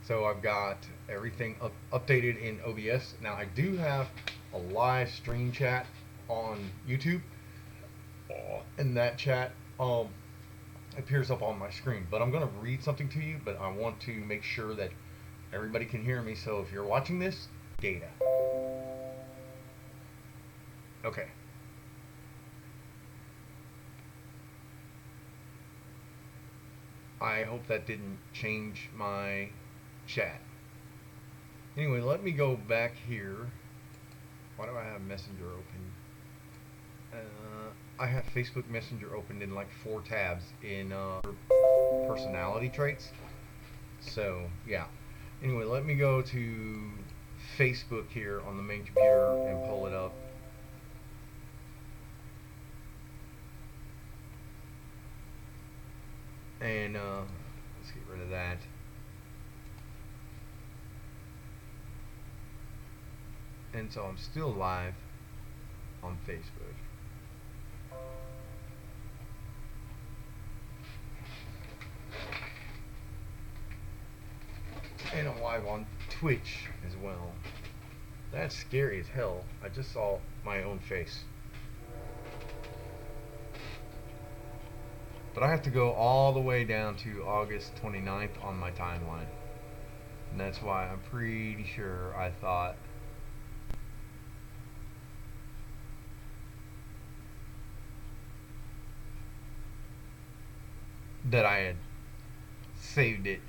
So I've got everything updated in OBS. Now I do have a live stream chat on YouTube, and that chat appears up on my screen. But I'm going to read something to you, but I want to make sure that everybody can hear me. So if you're watching this, data. Okay. I hope that didn't change my chat. Anyway, let me go back here. Why do I have Messenger open? I have Facebook Messenger opened in like 4 tabs in personality traits. So, yeah. Anyway, let me go to Facebook here on the main computer and pull it up. And let's get rid of that. And so I'm still live on Facebook. And I'm live on Twitch as well. That's scary as hell. I just saw my own face. But I have to go all the way down to August 29th on my timeline. And that's why I'm pretty sure I thought that I had saved it,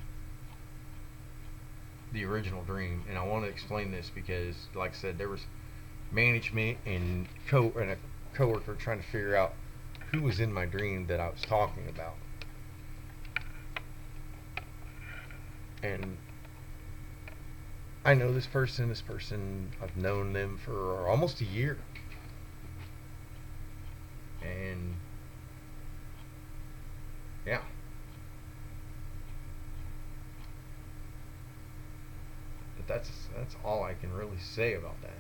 the original dream. And I want to explain this because, like I said, there was management and a coworker trying to figure out who was in my dream that I was talking about. And I know this person, I've known them for almost a year. And yeah. But that's all I can really say about that.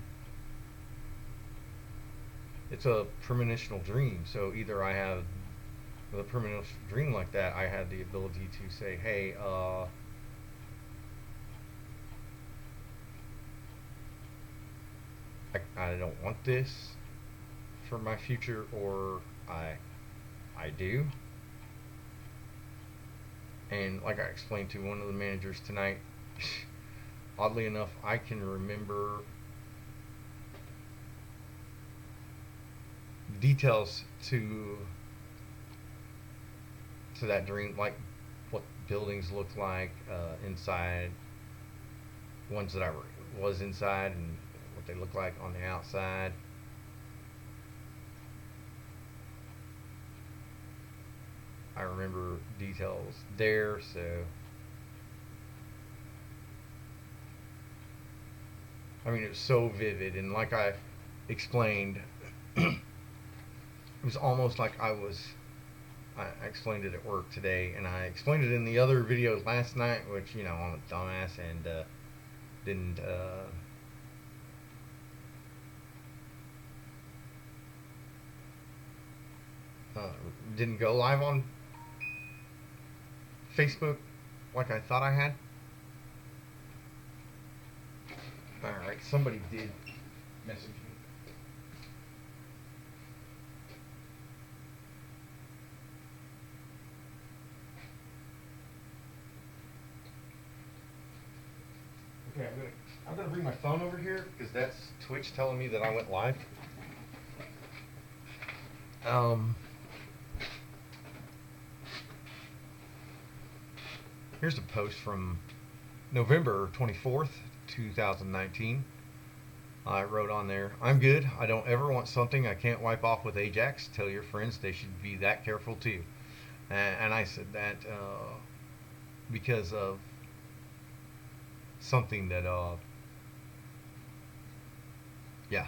It's a premonitional dream, so either I have, with a premonitional dream like that, I had the ability to say, hey, I don't want this for my future, or I do. And like I explained to one of the managers tonight, oddly enough, I can remember details to that dream, like what buildings look like inside, ones that I was inside, and what they look like on the outside. I remember details there, so I mean, it was so vivid, and like I explained, it was almost like I explained it at work today, and I explained it in the other videos last night, which, you know, I'm a dumbass and didn't uh, didn't go live on Facebook like I thought I had. All right, somebody did message me. Okay, I'm gonna bring my phone over here because that's Twitch telling me that I went live. Um, Here's a post from November 24th, 2019. I wrote on there, I'm good. I don't ever want something I can't wipe off with Ajax. Tell your friends they should be that careful too. And I said that because of something that, yeah,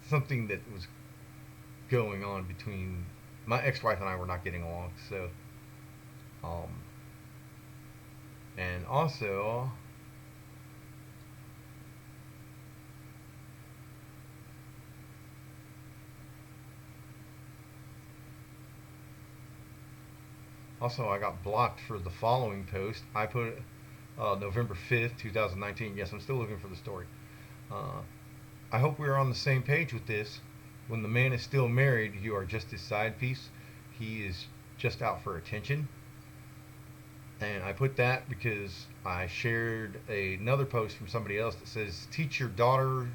something that was going on between my ex-wife and I were not getting along. So, um, and also, Also, I got blocked for the following post. I put November 5th, 2019. Yes, I'm still looking for the story. Uh, I hope we are on the same page with this. When the man is still married, you are just his side piece. He is just out for attention. And I put that because I shared another post from somebody else that says, teach your daughter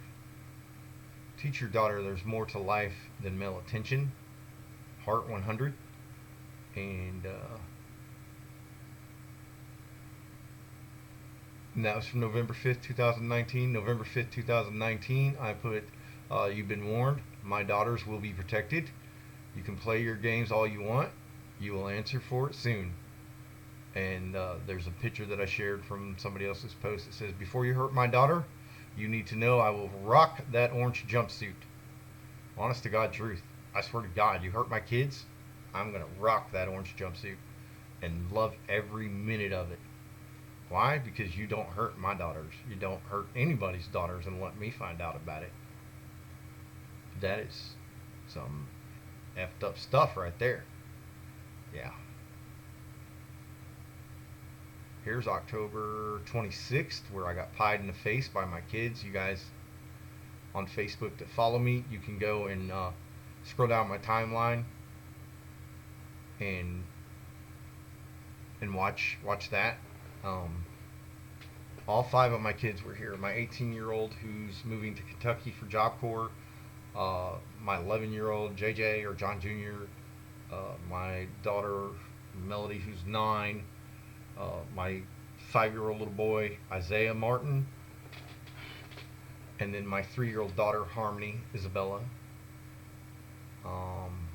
there's more to life than male attention. Heart 100. And that was from November 5th, 2019. November 5th, 2019, I put, you've been warned. My daughters will be protected. You can play your games all you want. You will answer for it soon. And there's a picture that I shared from somebody else's post that says, before you hurt my daughter, you need to know I will rock that orange jumpsuit. Honest to God truth. I swear to God, you hurt my kids, I'm going to rock that orange jumpsuit and love every minute of it. Why? Because you don't hurt my daughters. You don't hurt anybody's daughters and let me find out about it. That is some effed up stuff right there. Yeah. Here's October 26th, where I got pied in the face by my kids. You guys on Facebook that follow me, you can go and scroll down my timeline and watch that. Um, all five of my kids were here. My 18-year-old who's moving to Kentucky for Job Corps, my 11-year-old JJ or John Jr., my daughter Melody who's 9, my 5-year-old little boy Isaiah Martin, and then my 3-year-old daughter Harmony Isabella. Um,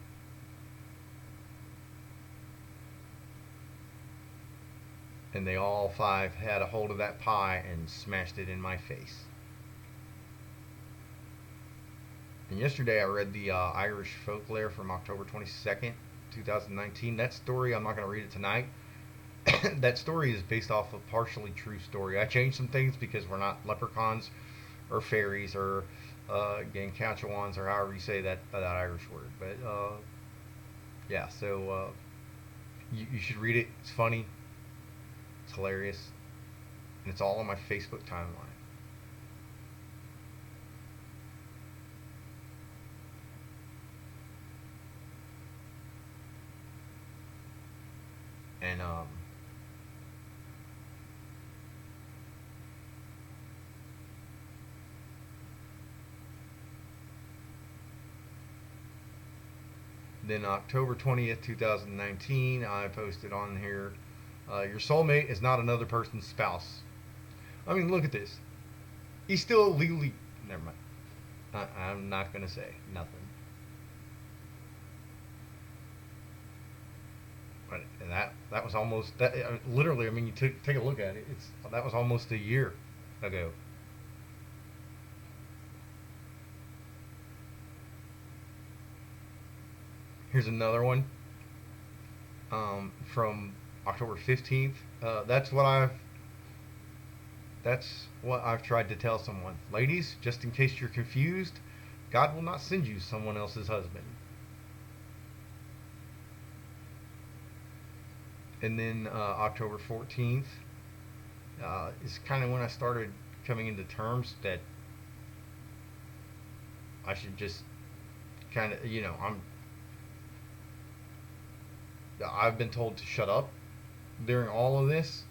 and they all five had a hold of that pie and smashed it in my face. And yesterday I read the Irish Folklore from October 22nd, 2019. That story, I'm not going to read it tonight. That story is based off a partially true story. I changed some things because we're not leprechauns or fairies or Gankachawans or however you say that Irish word. But yeah, so you should read it. It's funny. It's hilarious. And it's all on my Facebook timeline. And then October 20th, 2019, I posted on here, your soulmate is not another person's spouse. I mean, look at this. He's still legally. Never mind. I'm not gonna say nothing. But and that was almost that. Literally, I mean, you take a look at it. That was almost a year ago. Here's another one from October 15th. That's what I've tried to tell someone. Ladies, just in case you're confused, God will not send you someone else's husband. And then October 14th is kind of when I started coming into terms that I should just kind of, I've been told to shut up during all of this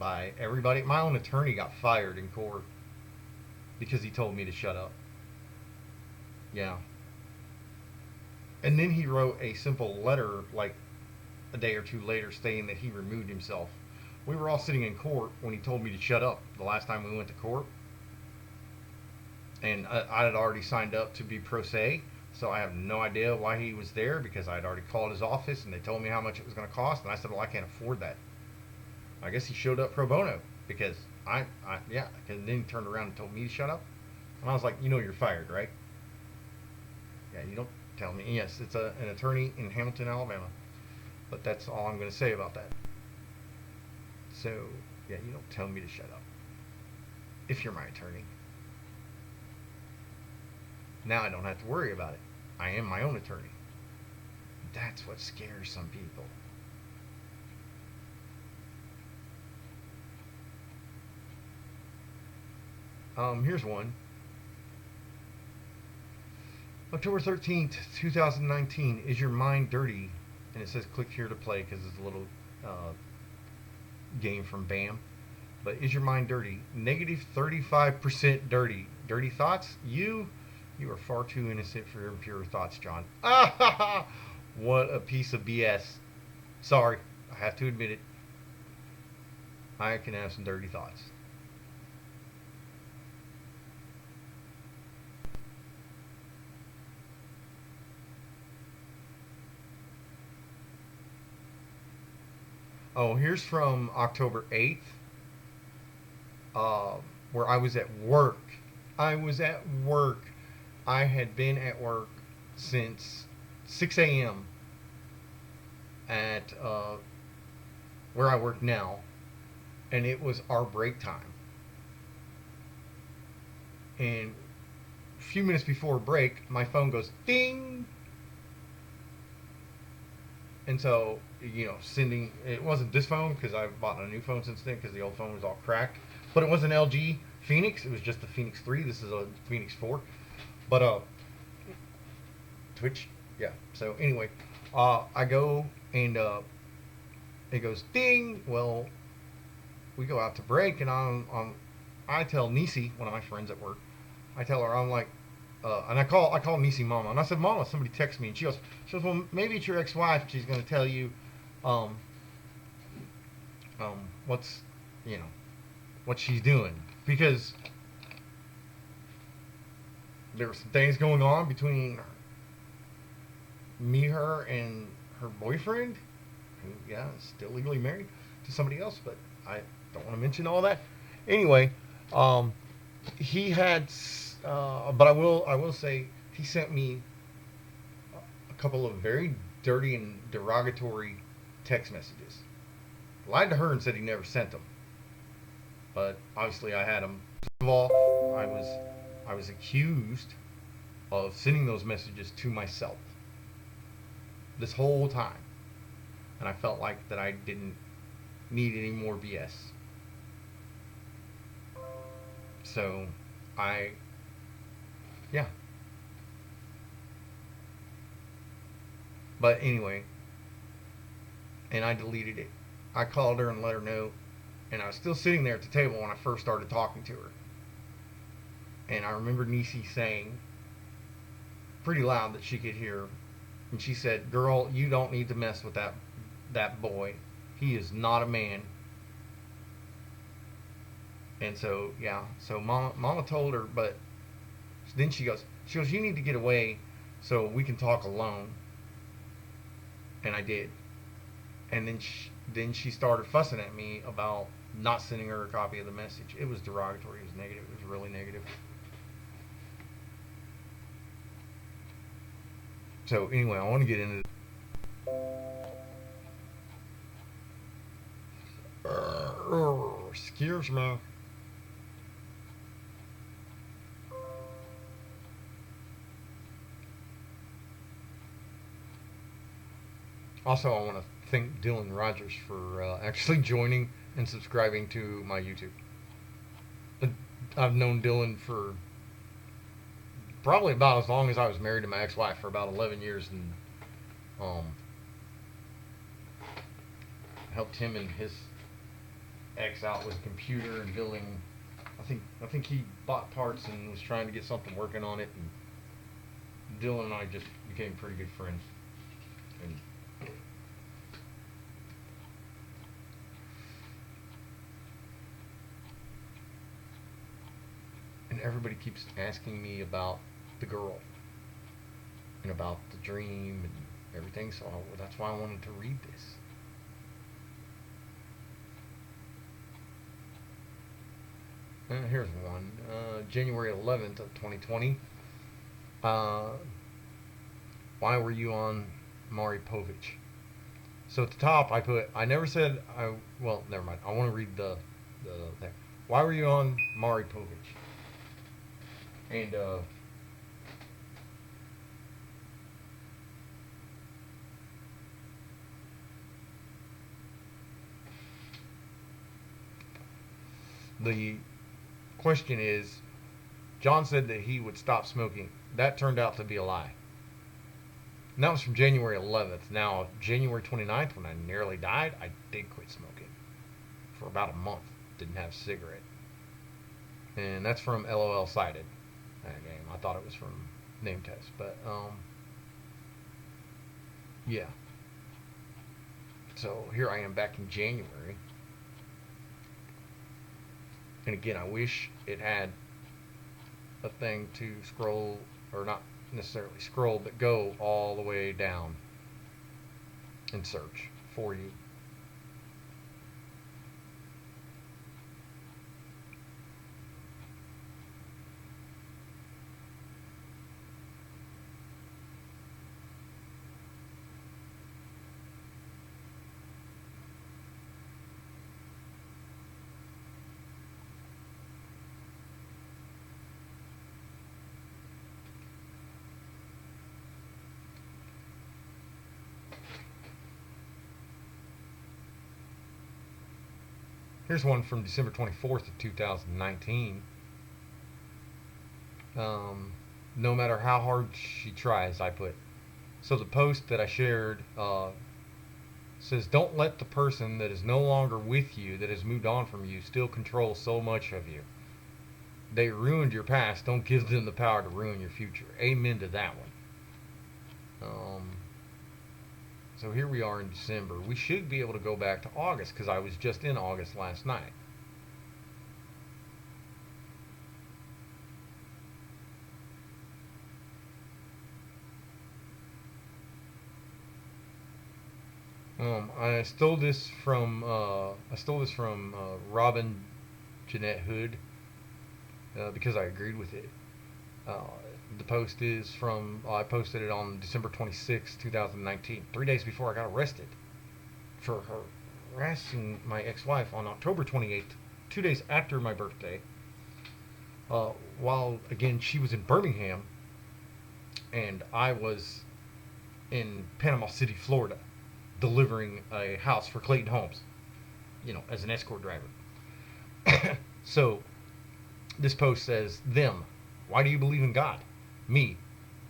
by everybody. My own attorney got fired in court because he told me to shut up. Yeah. And then he wrote a simple letter like a day or two later stating that he removed himself. We were all sitting in court when he told me to shut up the last time we went to court. And I had already signed up to be pro se, so I have no idea why he was there because I had already called his office and they told me how much it was going to cost. And I said, well, I can't afford that. I guess he showed up pro bono because yeah. And then he turned around and told me to shut up. And I was like, you're fired, right? Yeah, you don't tell me. Yes, it's an attorney in Hamilton, Alabama. But that's all I'm going to say about that. So, yeah, you don't tell me to shut up if you're my attorney. Now I don't have to worry about it. I am my own attorney. That's what scares some people. Here's one. October 13th, 2019. Is your mind dirty? And it says click here to play because it's a little uh, game from BAM. But is your mind dirty? Negative 35% dirty. Dirty thoughts? You are far too innocent for your impure thoughts, John. Ah, what a piece of BS. Sorry, I have to admit it. I can have some dirty thoughts. Oh, here's from October 8th, uh, where I was at work. I was at work. I had been at work since 6 a.m. at where I work now, and it was our break time. And a few minutes before break, my phone goes ding, and so sending it wasn't this phone because I bought a new phone since then because the old phone was all cracked, but it was an LG Phoenix. It was just the Phoenix 3. This is a Phoenix 4, but Twitch, yeah. So anyway, I go and it goes ding. Well, we go out to break, and I tell Nisi, one of my friends at work, I tell her, I'm like, and I call Nisi Mama, and I said, Mama, somebody texted me, and she goes, well, maybe it's your ex-wife. She's going to tell you, um, what's, what she's doing, because there were some things going on between me, her, and her boyfriend, who, yeah, is still legally married to somebody else, but I don't want to mention all that. Anyway, he had, but I will say he sent me a couple of very dirty and derogatory text messages. Lied to her and said he never sent them, but obviously I had them. First of all, I was accused of sending those messages to myself this whole time, and I felt like that I didn't need any more BS. So I, yeah. But anyway, and I deleted it. I called her and let her know, and I was still sitting there at the table when I first started talking to her. And I remember Nisi saying pretty loud that she could hear, and she said, "Girl, you don't need to mess with that boy. He is not a man." And so yeah, so mama told her, but then she goes, you need to get away so we can talk alone. And I did. And then she started fussing at me about not sending her a copy of the message. It was derogatory. It was negative. It was really negative. So anyway, I want to get into excuse me. Also, I want to thank Dylan Rogers for actually joining and subscribing to my YouTube. I've known Dylan for probably about as long as I was married to my ex-wife, for about 11 years, and um, helped him and his ex out with a computer and building. I think he bought parts and was trying to get something working on it, and Dylan and I just became pretty good friends. And everybody keeps asking me about the girl and about the dream and everything, so that's why I wanted to read this. Here's one. January 11th of 2020. Uh, why were you on Maury Povich? So at the top I put, I never said I, well, never mind. I want to read the thing. Why were you on Maury Povich? And the question is, John said that he would stop smoking. That turned out to be a lie. And that was from January 11th. Now, January 29th, when I nearly died, I did quit smoking for about a month. Didn't have a cigarette. And that's from LOL Cited. That game. I thought it was from Name Test. But, yeah. So here I am back in January. And again, I wish it had a thing to scroll, or not necessarily scroll, but go all the way down and search for you. Here's one from December 24th of 2019. No matter how hard she tries, I put. So the post that I shared says, don't let the person that is no longer with you, that has moved on from you, still control so much of you. They ruined your past. Don't give them the power to ruin your future. Amen to that one. So here we are in December. We should be able to go back to August because I was just in August last night. I stole this from Robin Jeanette Hood because I agreed with it. Uh, the post is from I posted it on December 26, 2019, 3 days before I got arrested for harassing my ex-wife on October 28th, 2 days after my birthday. While again she was in Birmingham and I was in Panama City, Florida, delivering a house for Clayton Homes, as an escort driver. So this post says, them, why do you believe in God? Me,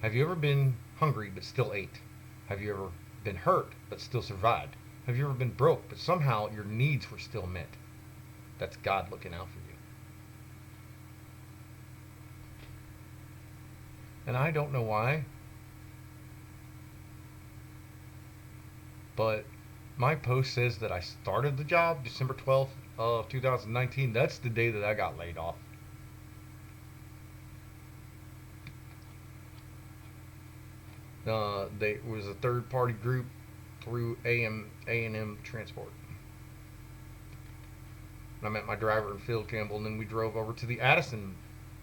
have you ever been hungry but still ate? Have you ever been hurt but still survived? Have you ever been broke but somehow your needs were still met? That's God looking out for you. And I don't know why, but my post says that I started the job December 12th of 2019. That's the day that I got laid off. They was a third party group through A&M Transport. I met my driver in Phil Campbell, and then we drove over to the Addison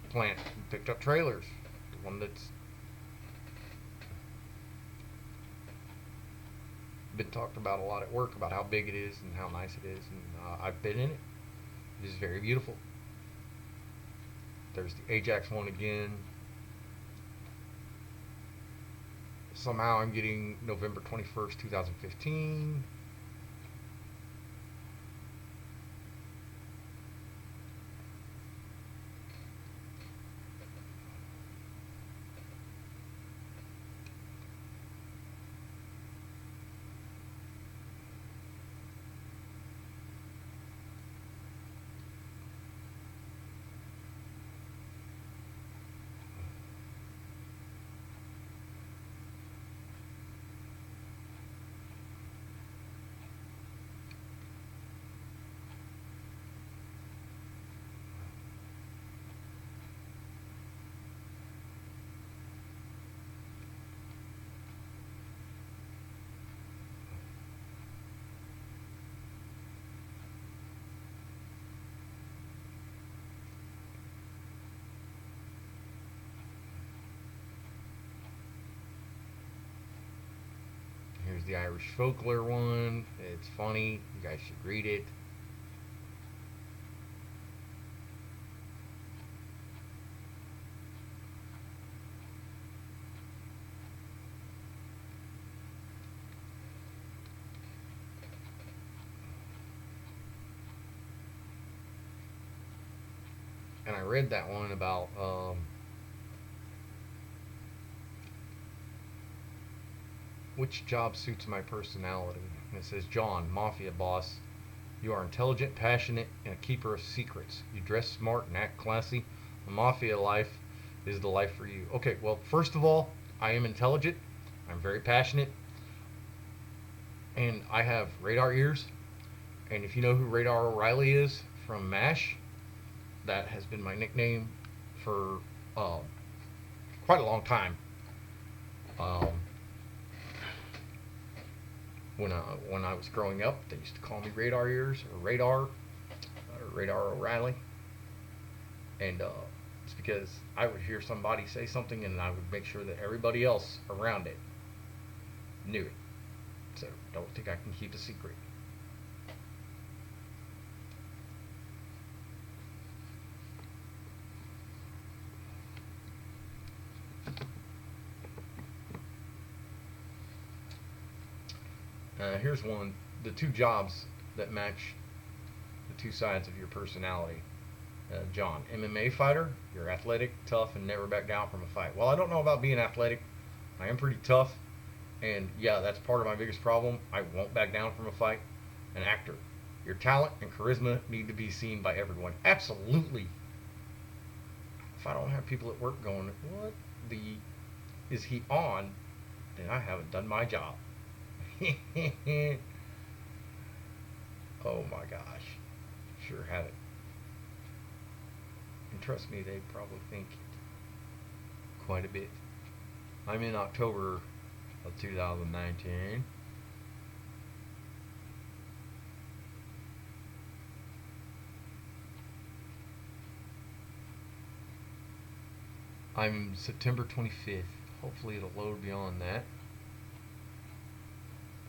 plant and picked up trailers. The one that's been talked about a lot at work about how big it is and how nice it is, and I've been in it. It is very beautiful. There's the Ajax one again. Somehow I'm getting November 21st, 2015. Here's the Irish folklore one. It's funny. You guys should read it. and I read that one about which job suits my personality. And it says, John, mafia boss. You are intelligent, passionate, and a keeper of secrets. You dress smart and act classy. The mafia life is the life for you. Okay, well, first of all, I am intelligent. I'm very passionate, and I have radar ears. And if you know who Radar O'Reilly is from MASH, that has been my nickname for uh, quite a long time. Um, when I was growing up, they used to call me Radar Ears or Radar O'Reilly, and it's because I would hear somebody say something, and I would make sure that everybody else around it knew it. So don't think I can keep a secret. Here's one: the two jobs that match the two sides of your personality. John, MMA fighter. You're athletic, tough, and never back down from a fight. Well, I don't know about being athletic. I am pretty tough, and yeah, that's part of my biggest problem. I won't back down from a fight. An actor. Your talent and charisma need to be seen by everyone. Absolutely. If I don't have people at work going, what the is he on? Then I haven't done my job. Oh my gosh. Sure have it. And trust me, they probably think it quite a bit. I'm in October of 2019. I'm September 25th. Hopefully it'll load beyond that.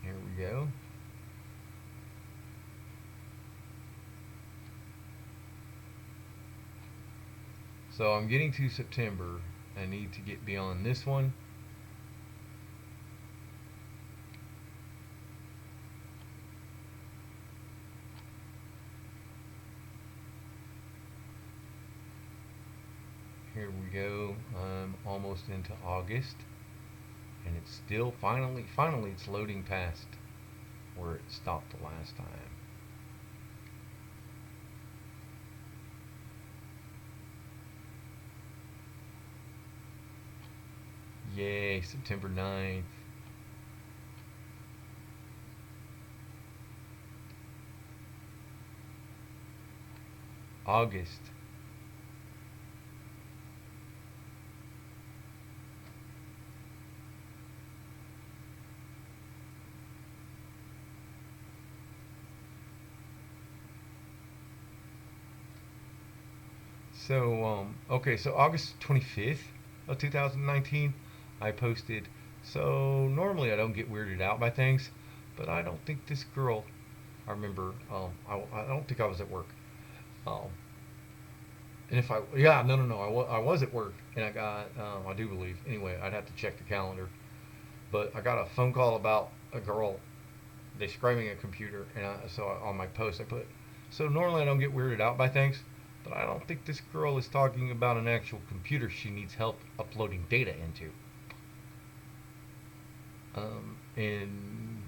Here we go. So I'm getting to September. I need to get beyond this one. Here we go. I'm almost into August, and it's still finally it's loading past where it stopped the last time. Yay, September 9th. August. So, okay, so August 25th of 2019, I posted. So, normally I don't get weirded out by things, but I don't think this girl, I remember, I don't think I was at work. Um, and if I, yeah, no, I was at work, and I got, I do believe, anyway, I'd have to check the calendar, but I got a phone call about a girl describing a computer, and on my post I put, so normally I don't get weirded out by things, but I don't think this girl is talking about an actual computer she needs help uploading data into. And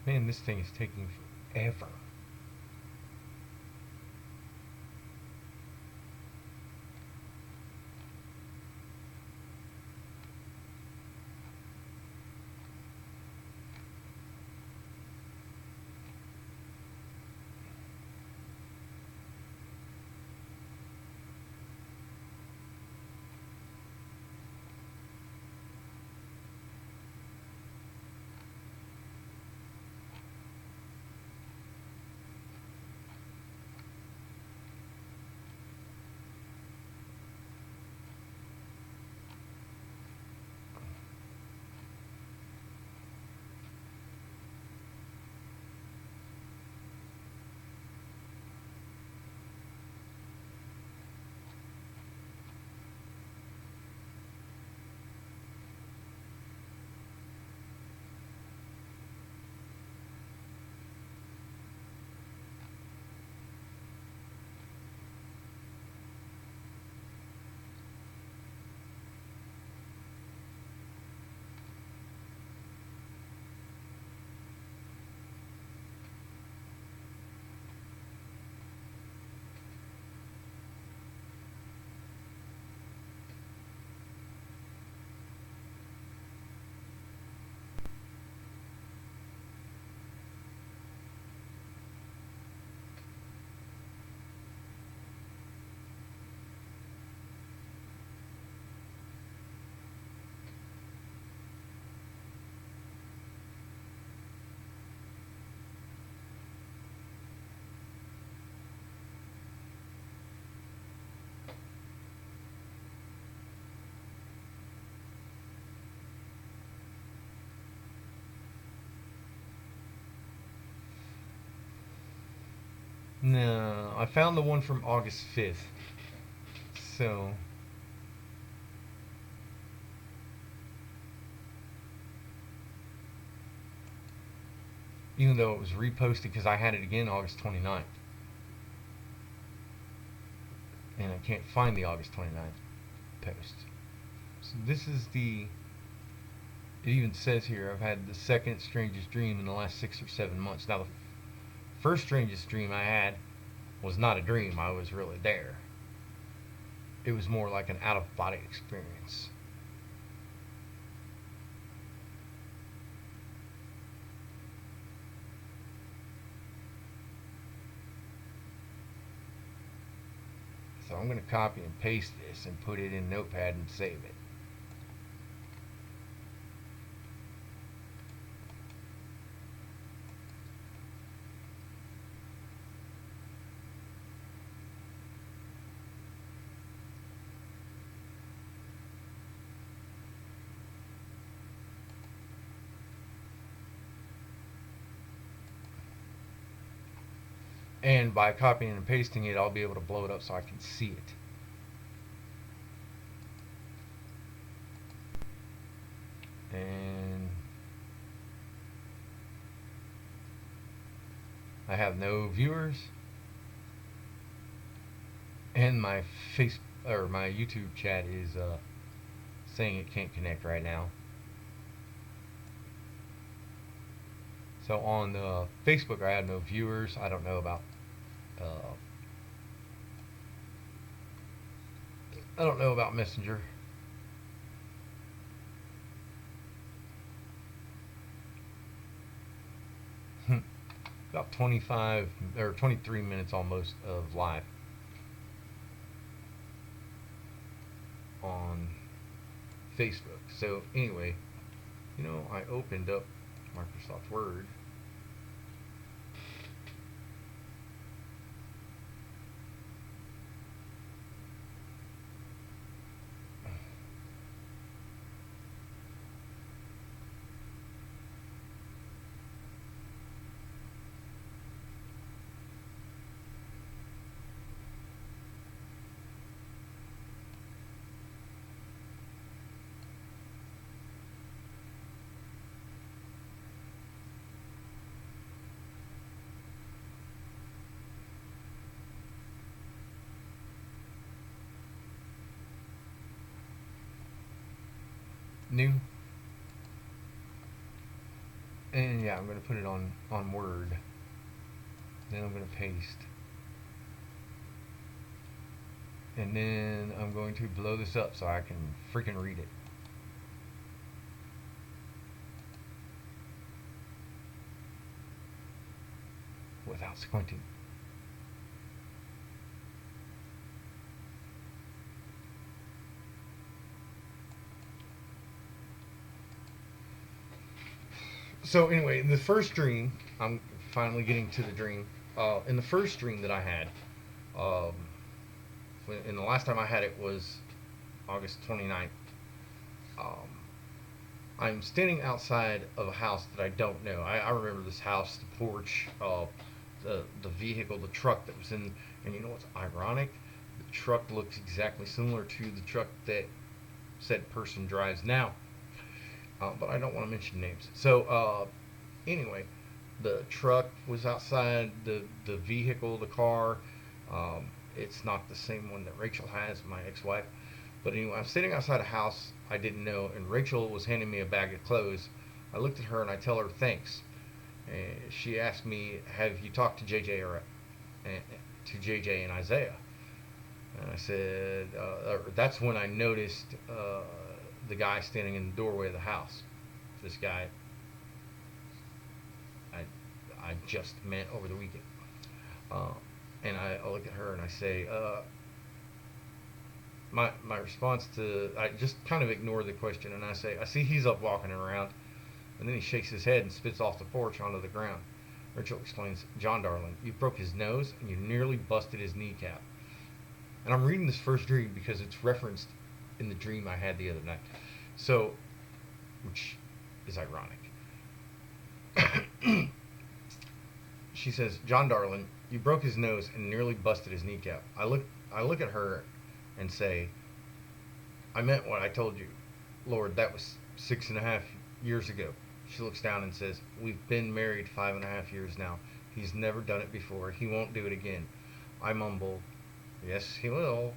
Man, this thing is taking forever. No, I found the one from August 5th. So, even though it was reposted because I had it again August 29th. And I can't find the August 29th post. So this is the, it even says here, I've had the second strangest dream in the last 6 or 7 months. Now, the first strangest dream I had was not a dream. I was really there. It was more like an out-of-body experience. So I'm going to copy and paste this and put it in Notepad and save it. And by copying and pasting it, I'll be able to blow it up so I can see it. And I have no viewers. And my my YouTube chat is saying it can't connect right now. So on Facebook, I have no viewers. I don't know about. I don't know about Messenger. About 25 or 23 minutes almost of live on Facebook. So anyway, I opened up Microsoft Word. New. And yeah, I'm going to put it on Word. Then I'm going to paste. And then I'm going to blow this up so I can freaking read it. Without squinting. So anyway, in the first dream, I'm finally getting to the dream. In the first dream that I had, um, and the last time I had it was August 29th. Um, I'm standing outside of a house that I don't know. I remember this house, the porch, the vehicle, the truck that was in. And you know what's ironic? The truck looks exactly similar to the truck that said person drives now. But I don't want to mention names. So anyway, the truck was outside. The vehicle, the car. Um, it's not the same one that Rachel has, my ex-wife. But anyway, I'm sitting outside a house I didn't know, and Rachel was handing me a bag of clothes. I looked at her and I tell her thanks. And she asked me, "Have you talked to JJ to JJ and Isaiah?" And I said, "That's when I noticed the guy standing in the doorway of the house. This guy I I just met over the weekend." Uh, and I look at her and I say, my response to, I just kind of ignore the question and I say, "I see he's up walking around." And then he shakes his head and spits off the porch onto the ground. Rachel explains, "John, darling, you broke his nose and you nearly busted his kneecap." And I'm reading this first dream because it's referenced in the dream I had the other night. So, which is ironic. She says, "John, darling, you broke his nose and nearly busted his kneecap." I look at her and say, "I meant what I told you. Lord, that was 6.5 years ago." She looks down and says, "We've been married 5.5 years now. He's never done it before. He won't do it again." I mumble, "Yes, he will."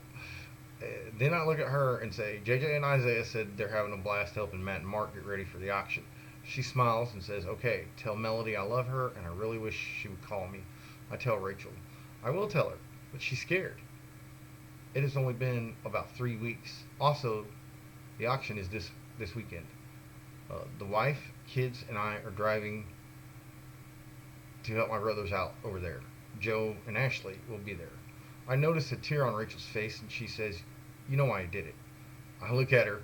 Then I look at her and say, "JJ and Isaiah said they're having a blast helping Matt and Mark get ready for the auction." She smiles and says, "Okay, tell Melody I love her and I really wish she would call me." I tell Rachel, "I will tell her," but she's scared. It has only been about 3 weeks. Also, the auction is this weekend. The wife, kids, and I are driving to help my brothers out over there. Joe and Ashley will be there. I notice a tear on Rachel's face, and she says, "You know why I did it." I look at her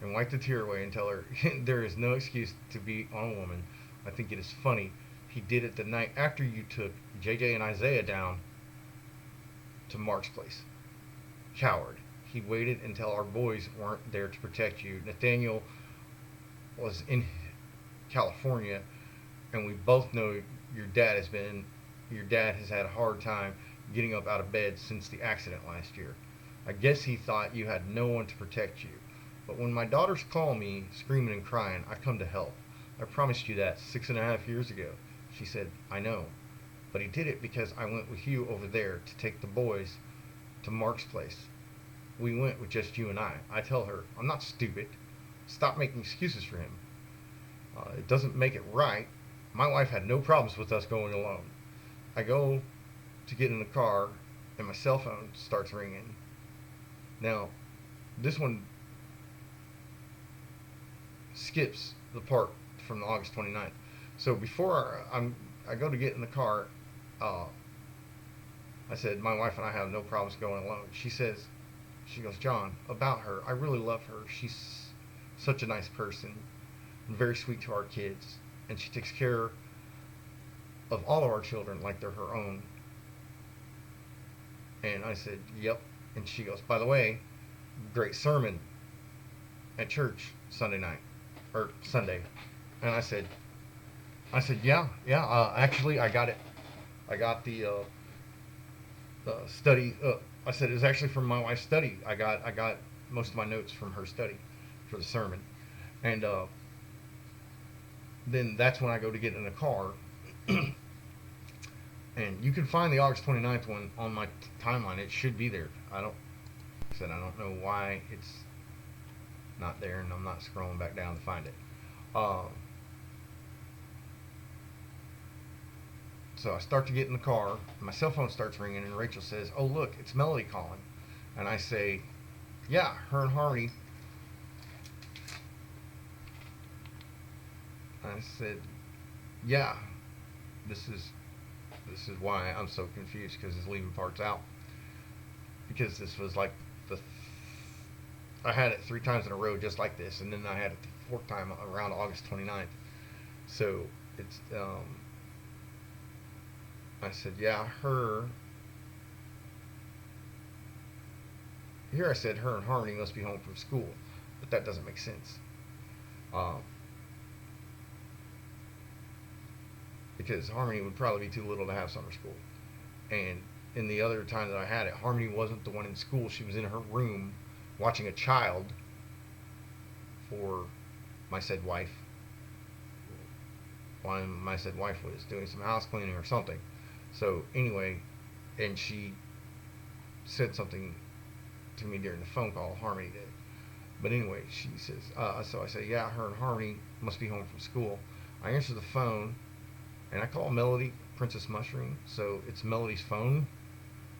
and wipe the tear away and tell her, "There is no excuse to be on a woman. I think it is funny. He did it the night after you took JJ and Isaiah down to Mark's place. Coward. He waited until our boys weren't there to protect you. Nathaniel was in California, and we both know your dad has had a hard time getting up out of bed since the accident last year. I guess he thought you had no one to protect you. But when my daughters call me screaming and crying, I come to help. I promised you that 6.5 years ago." She said, "I know. But he did it because I went with you over there to take the boys to Mark's place. We went with just you and I." I tell her, "I'm not stupid. Stop making excuses for him. It doesn't make it right. My wife had no problems with us going alone." I go to get in the car, and my cell phone starts ringing. Now, this one skips the part from the August 29th. So before I go to get in the car, uh, I said, "My wife and I have no problems going alone." She goes, "John, about her, I really love her. She's such a nice person and very sweet to our kids. And she takes care of all of our children like they're her own." And I said, "Yep." And she goes, "By the way, great sermon at church Sunday night or Sunday." And I said, "Yeah, yeah. Actually, I got it. I got the study." I said it was actually from my wife's study. I got most of my notes from her study for the sermon, and then that's when I go to get in the car. And you can find the August 29th one on my timeline. It should be there. I don't know why it's not there, and I'm not scrolling back down to find it. Uh, So I start to get in the car. My cell phone starts ringing, and Rachel says, "Oh, look, it's Melody calling." And I say, "Yeah, her and Harmony." I said, "Yeah, this is why I'm so confused, because it's leaving parts out, because this was like the I had it 3 times in a row just like this, and then I had it the fourth time around August 29th. So it's I said, yeah, her. Here I said her and Harmony must be home from school, but that doesn't make sense. Um, because Harmony would probably be too little to have summer school. And in the other time that I had it, Harmony wasn't the one in school. She was in her room watching a child for my said wife. While my said wife was doing some house cleaning or something. So anyway, and she said something to me during the phone call, Harmony did. But anyway, she says, so I say, yeah, her and Harmony must be home from school. I answer the phone, and I call Melody Princess Mushroom, so it's Melody's phone.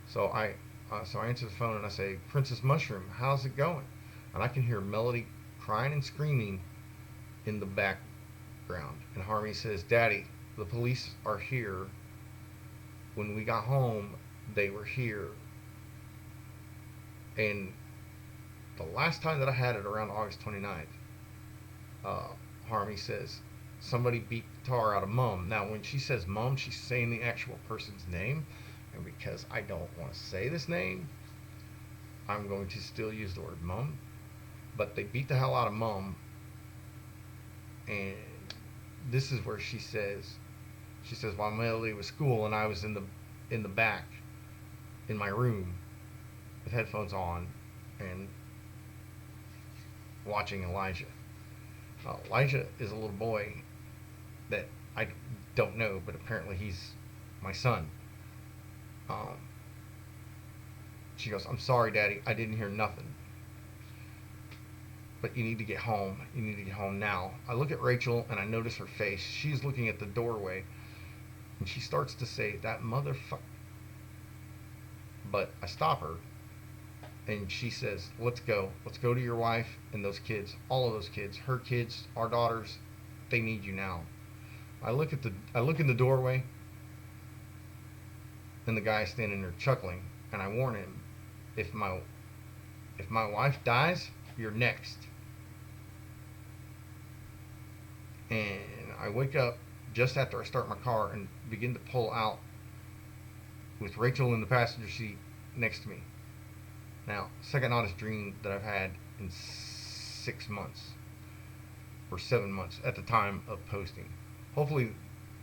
So I answer the phone and I say, Princess Mushroom, how's it going? And I can hear Melody crying and screaming in the background. And Harmony says, Daddy, the police are here. When we got home, they were here. And the last time that I had it, around August 29th, Harmony says, somebody beat the tar out of Mom. Now, when she says Mom, she's saying the actual person's name. And because I don't want to say this name, I'm going to still use the word Mom. But they beat the hell out of Mom. And this is where she says, while Melody was school and I was in the back in my room with headphones on and watching Elijah. Elijah is a little boy that I don't know, but apparently he's my son. She goes, I'm sorry, Daddy, I didn't hear nothing. But you need to get home. You need to get home now. I look at Rachel and I notice her face. She's looking at the doorway and she starts to say, that motherfucker. But I stop her and she says, let's go. Let's go to your wife and those kids. All of those kids. Her kids, our daughters, they need you now. I look in the doorway and the guy's standing there chuckling, and I warn him, if my wife dies, you're next. And I wake up just after I start my car and begin to pull out with Rachel in the passenger seat next to me. Now, second oddest dream that I've had in 6 months or 7 months at the time of posting. Hopefully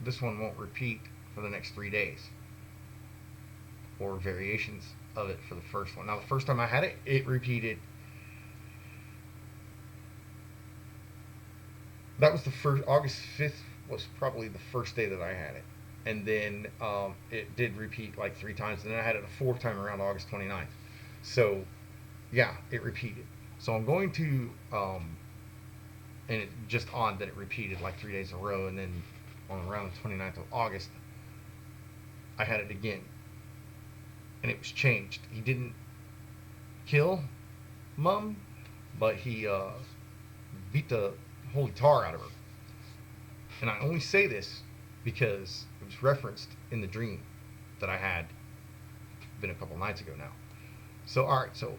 this one won't repeat for the next 3 days, or variations of it for the first one. Now, the first time I had it, it repeated. That was the first. August 5th was probably the first day that I had it. And then it did repeat like 3 times. And then I had it a 4th time around August 29th. So, yeah, it repeated. So I'm going to, and it's just odd that it repeated like 3 days in a row. And then on around the 29th of August, I had it again. And it was changed. He didn't kill Mom, but he beat the holy tar out of her. And I only say this because it was referenced in the dream that I had been a couple nights ago now. So, alright, so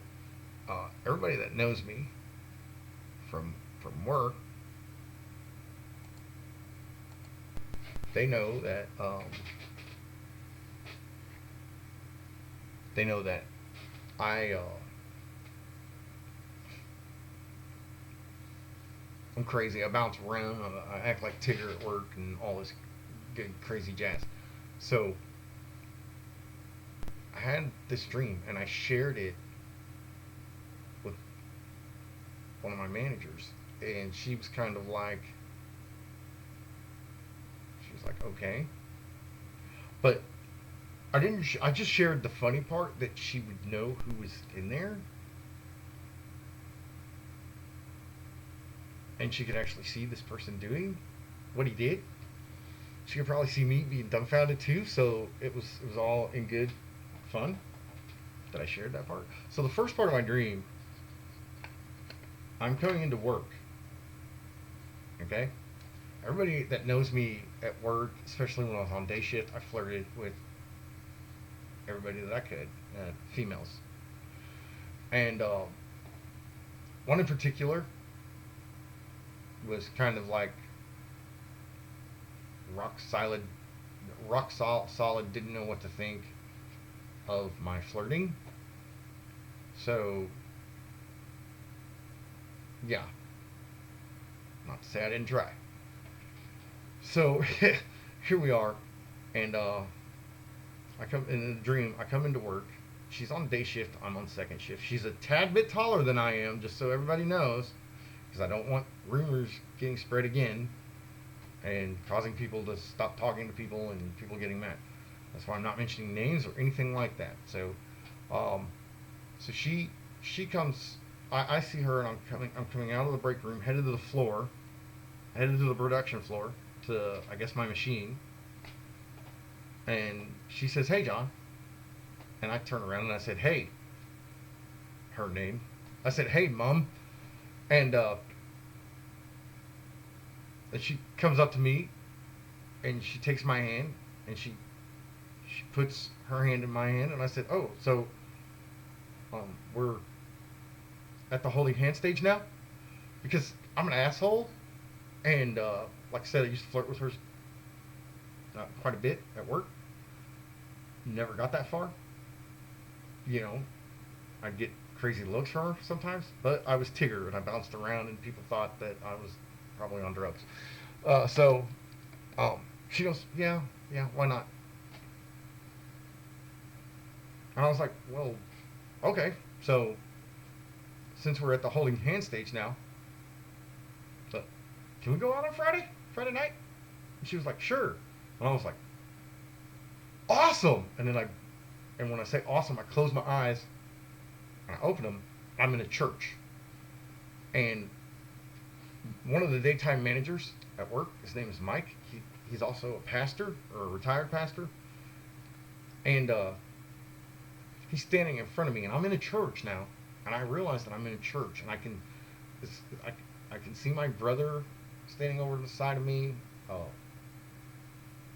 everybody that knows me from work, they know that I'm crazy. I bounce around. I act like Tigger at work and all this good crazy jazz. So I had this dream and I shared it with one of my managers, and she was kind of like, okay, but I didn't. I just shared the funny part that she would know who was in there, and she could actually see this person doing what he did. she could probably see me being dumbfounded too. So it was all in good fun that I shared that part. So the first part of my dream, I'm coming into work. Okay, everybody that knows me at work, especially when I was on day shift, I flirted with everybody that I could, females, and one in particular was kind of like rock solid, solid. Didn't know what to think of my flirting. So yeah, not to say I didn't try. So here we are, and I come in a dream. I come into work. She's on day shift. I'm on second shift. She's a tad bit taller than I am, just so everybody knows, because I don't want rumors getting spread again and causing people to stop talking to people and people getting mad. That's why I'm not mentioning names or anything like that. Um, so she comes. I see her and I'm coming out of the break room, headed to the floor, headed to the production floor to I guess my machine, and she says, "Hey, John," and I turn around and I said, "Hey," her name. I said, "Hey, Mom," and and she comes up to me and she takes my hand and she puts her hand in my hand and I said, "Oh, so we're at the holding hand stage now?" Because I'm an asshole, and like I said, I used to flirt with her quite a bit at work. Never got that far. You know, I'd get crazy looks from her sometimes, but I was Tigger and I bounced around, and people thought that I was probably on drugs. So she goes, "Yeah, yeah, why not?" And I was like, "Well, okay. So since we're at the holding hand stage now, so can we go out on Friday night?" And she was like, "Sure." And I was like, "Awesome!" And when I say awesome, I close my eyes and I open them. I'm in a church, and one of the daytime managers at work, his name is Mike. He's also a pastor or a retired pastor, and he's standing in front of me, and I'm in a church now, and I realize that I'm in a church, and it's, I can see my brother standing over to the side of me.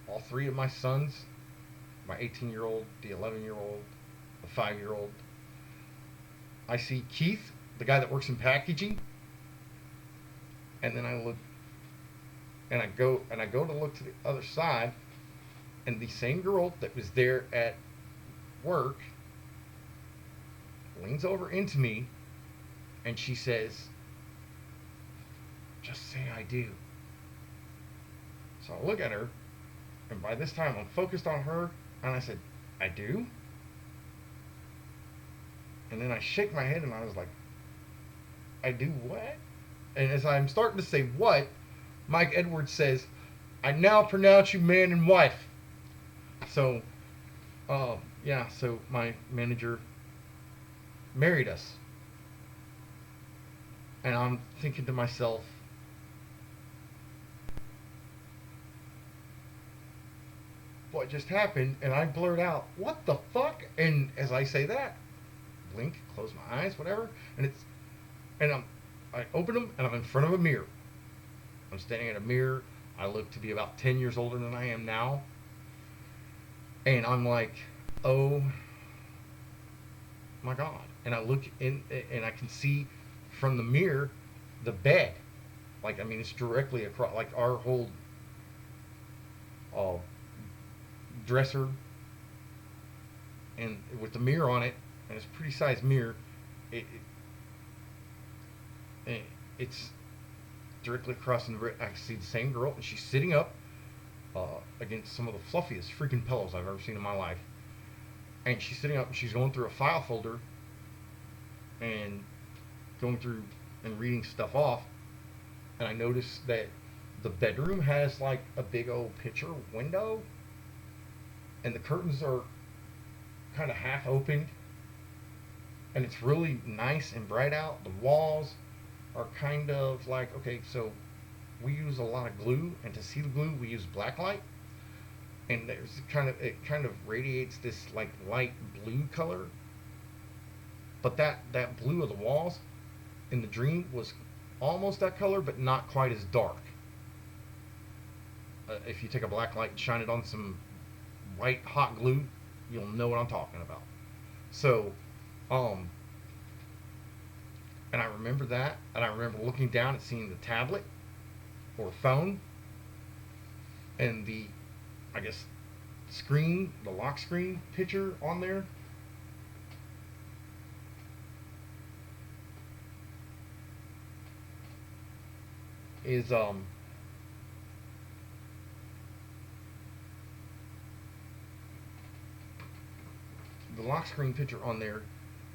All three of my sons, my 18-year-old, the 11-year-old, the 5-year-old. I see Keith, the guy that works in packaging, and then I look, and I go to look to the other side, and the same girl that was there at work leans over into me, and she says, "Just say I do." So I look at her, and by this time I'm focused on her, and I said, "I do?" And then I shake my head, and I was like, "I do what?" And as I'm starting to say what, Mike Edwards says, "I now pronounce you man and wife." So, yeah, so my manager married us. And I'm thinking to myself, what just happened? And I blurt out, "What the fuck?" And as I say that, blink, close my eyes, whatever, and I open them and I'm in front of a mirror. I'm standing at a mirror. I look to be about 10 years older than I am now. And I'm like, "Oh my God." And I look in and I can see from the mirror the bed. Like, I mean, it's directly across, like our whole uh, dresser, and with the mirror on it, and it's a pretty sized mirror. It it's directly across from the. I can see the same girl, and she's sitting up against some of the fluffiest freaking pillows I've ever seen in my life. And she's sitting up, and she's going through a file folder and going through and reading stuff off. And I noticed that the bedroom has like a big old picture window, and the curtains are kind of half opened, and it's really nice and bright out. The walls are kind of like, okay, so we use a lot of glue, and to see the glue, we use black light. and it kind of radiates this like light blue color, but that blue of the walls in the dream was almost that color, but not quite as dark. If you take a black light and shine it on some white hot glue, you'll know what I'm talking about. So, um, and I remember that, and I remember looking down and seeing the tablet or phone, and the, I guess, screen, the lock screen picture on there is the lock screen picture on there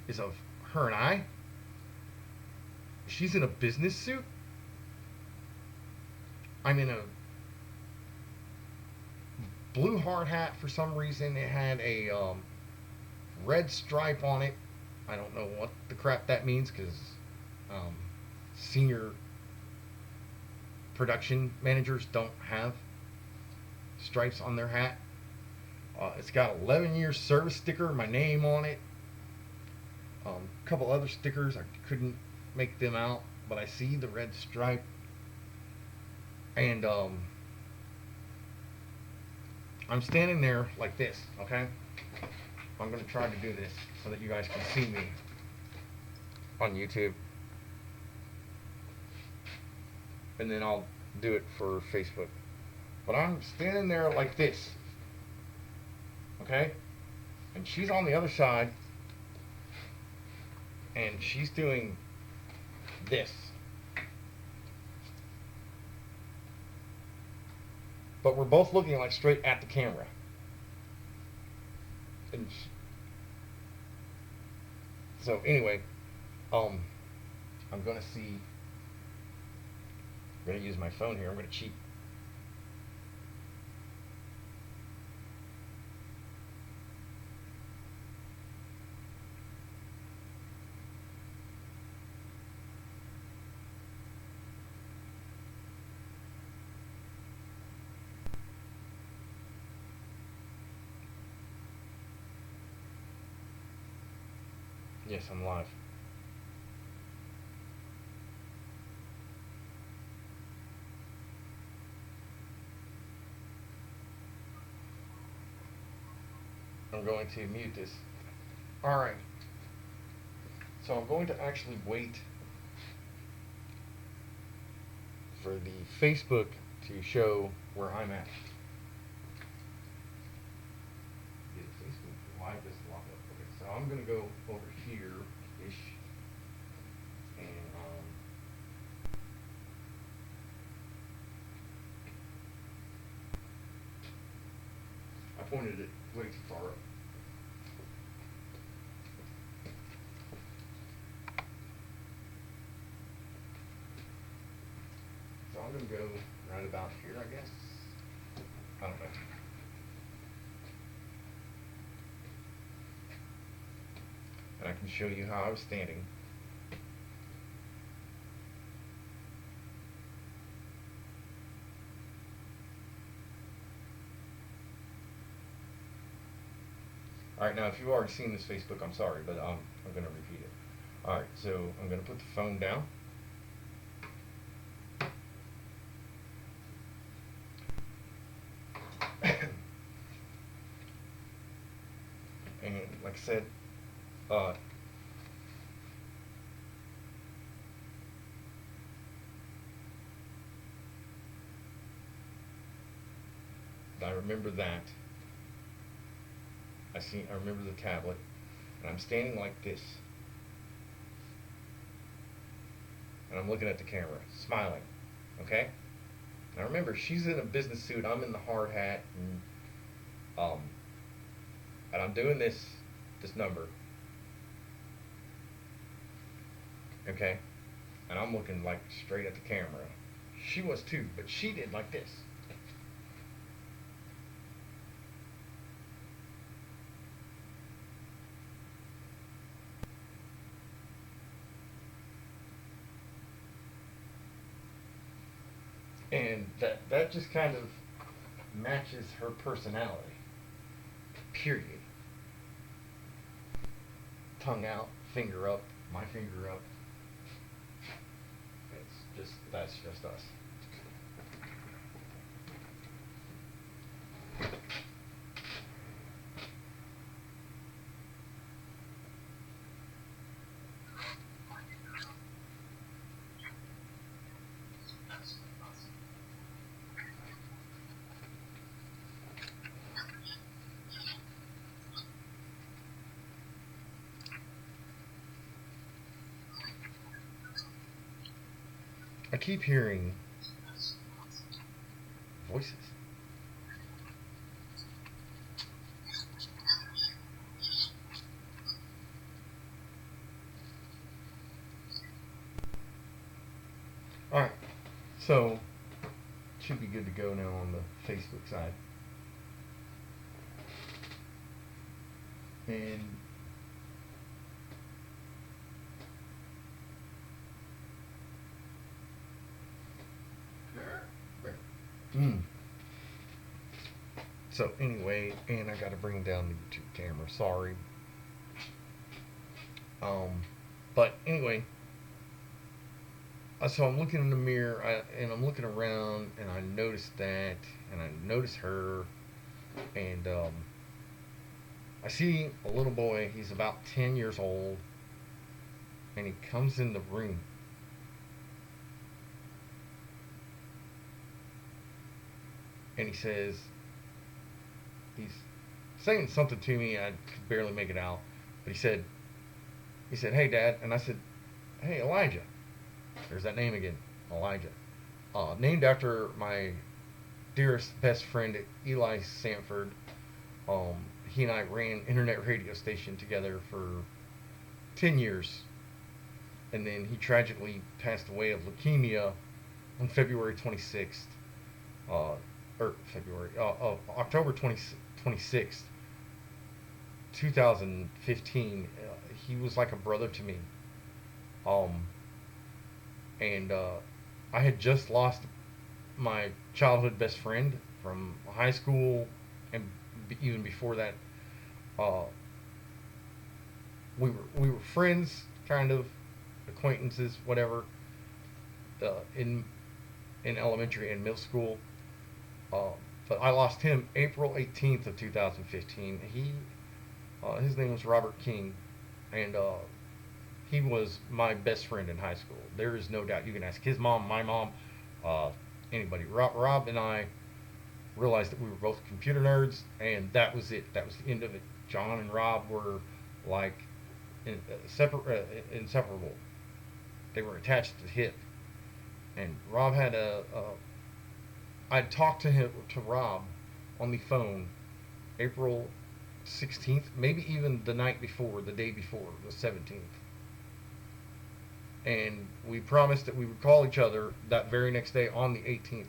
is of her and I. She's in a business suit. I'm in a blue hard hat for some reason. It had a red stripe on it. I don't know what the crap that means because um, senior production managers don't have stripes on their hat. It's got 11 years service sticker, my name on it. A couple other stickers, I couldn't make them out, but I see the red stripe. And I'm standing there like this, okay? I'm going to try to do this so that you guys can see me on YouTube. And then I'll do it for Facebook. But I'm standing there like this, okay? And she's on the other side, and she's doing this. But we're both looking like straight at the camera. And so anyway, I'm gonna see. I'm gonna use my phone here. I'm gonna cheat. Yes, I'm live. I'm going to mute this. Alright. So I'm going to actually wait for the Facebook to show where I'm at. Get Facebook live this lock up. Okay, so I'm gonna go over here ish and I pointed it way too far up. So I'm gonna go right about here, I guess. I don't know. And I can show you how I was standing. Alright, now if you've already seen this Facebook, I'm sorry, but I'm going to repeat it. Alright, so I'm going to put the phone down. And like I said, I remember that. I remember the tablet, and I'm standing like this, and I'm looking at the camera, smiling, okay? Now remember, she's in a business suit, I'm in the hard hat, and I'm doing this number, okay? And I'm looking like straight at the camera. She was too, but she did like this. And that just kind of matches her personality. Period. Tongue out, finger up, my finger up. That's just us. I keep hearing voices. All right, so should be good to go now on the Facebook side. And mm. So anyway, and I got to bring down the YouTube camera. Sorry. But anyway, so I'm looking in the mirror and I'm looking around and I noticed that and I noticed her and I see a little boy. He's about 10 years old and he comes in the room. And he says, he's saying something to me. I could barely make it out. But he said, "Hey, Dad." And I said, "Hey, Elijah." There's that name again, Elijah. Named after my dearest best friend, Eli Sanford. He and I ran internet radio station together for 10 years. And then he tragically passed away of leukemia on February 26th. October 26th, 2015. He was like a brother to me. Um, and I had just lost my childhood best friend from high school, and even before that, uh, we were friends, kind of acquaintances, whatever, in elementary and middle school. Uh, but I lost him April 18th of 2015. His name was Robert King, and he was my best friend in high school. There is no doubt. You can ask his mom, my mom, uh, anybody. Rob and I realized that we were both computer nerds, and that was it. That was the end of it. John and Rob were like inseparable. They were attached to the hip. And Rob had I talked to Rob on the phone April 16th, maybe even the night before, the day before, the 17th. And we promised that we would call each other that very next day on the 18th.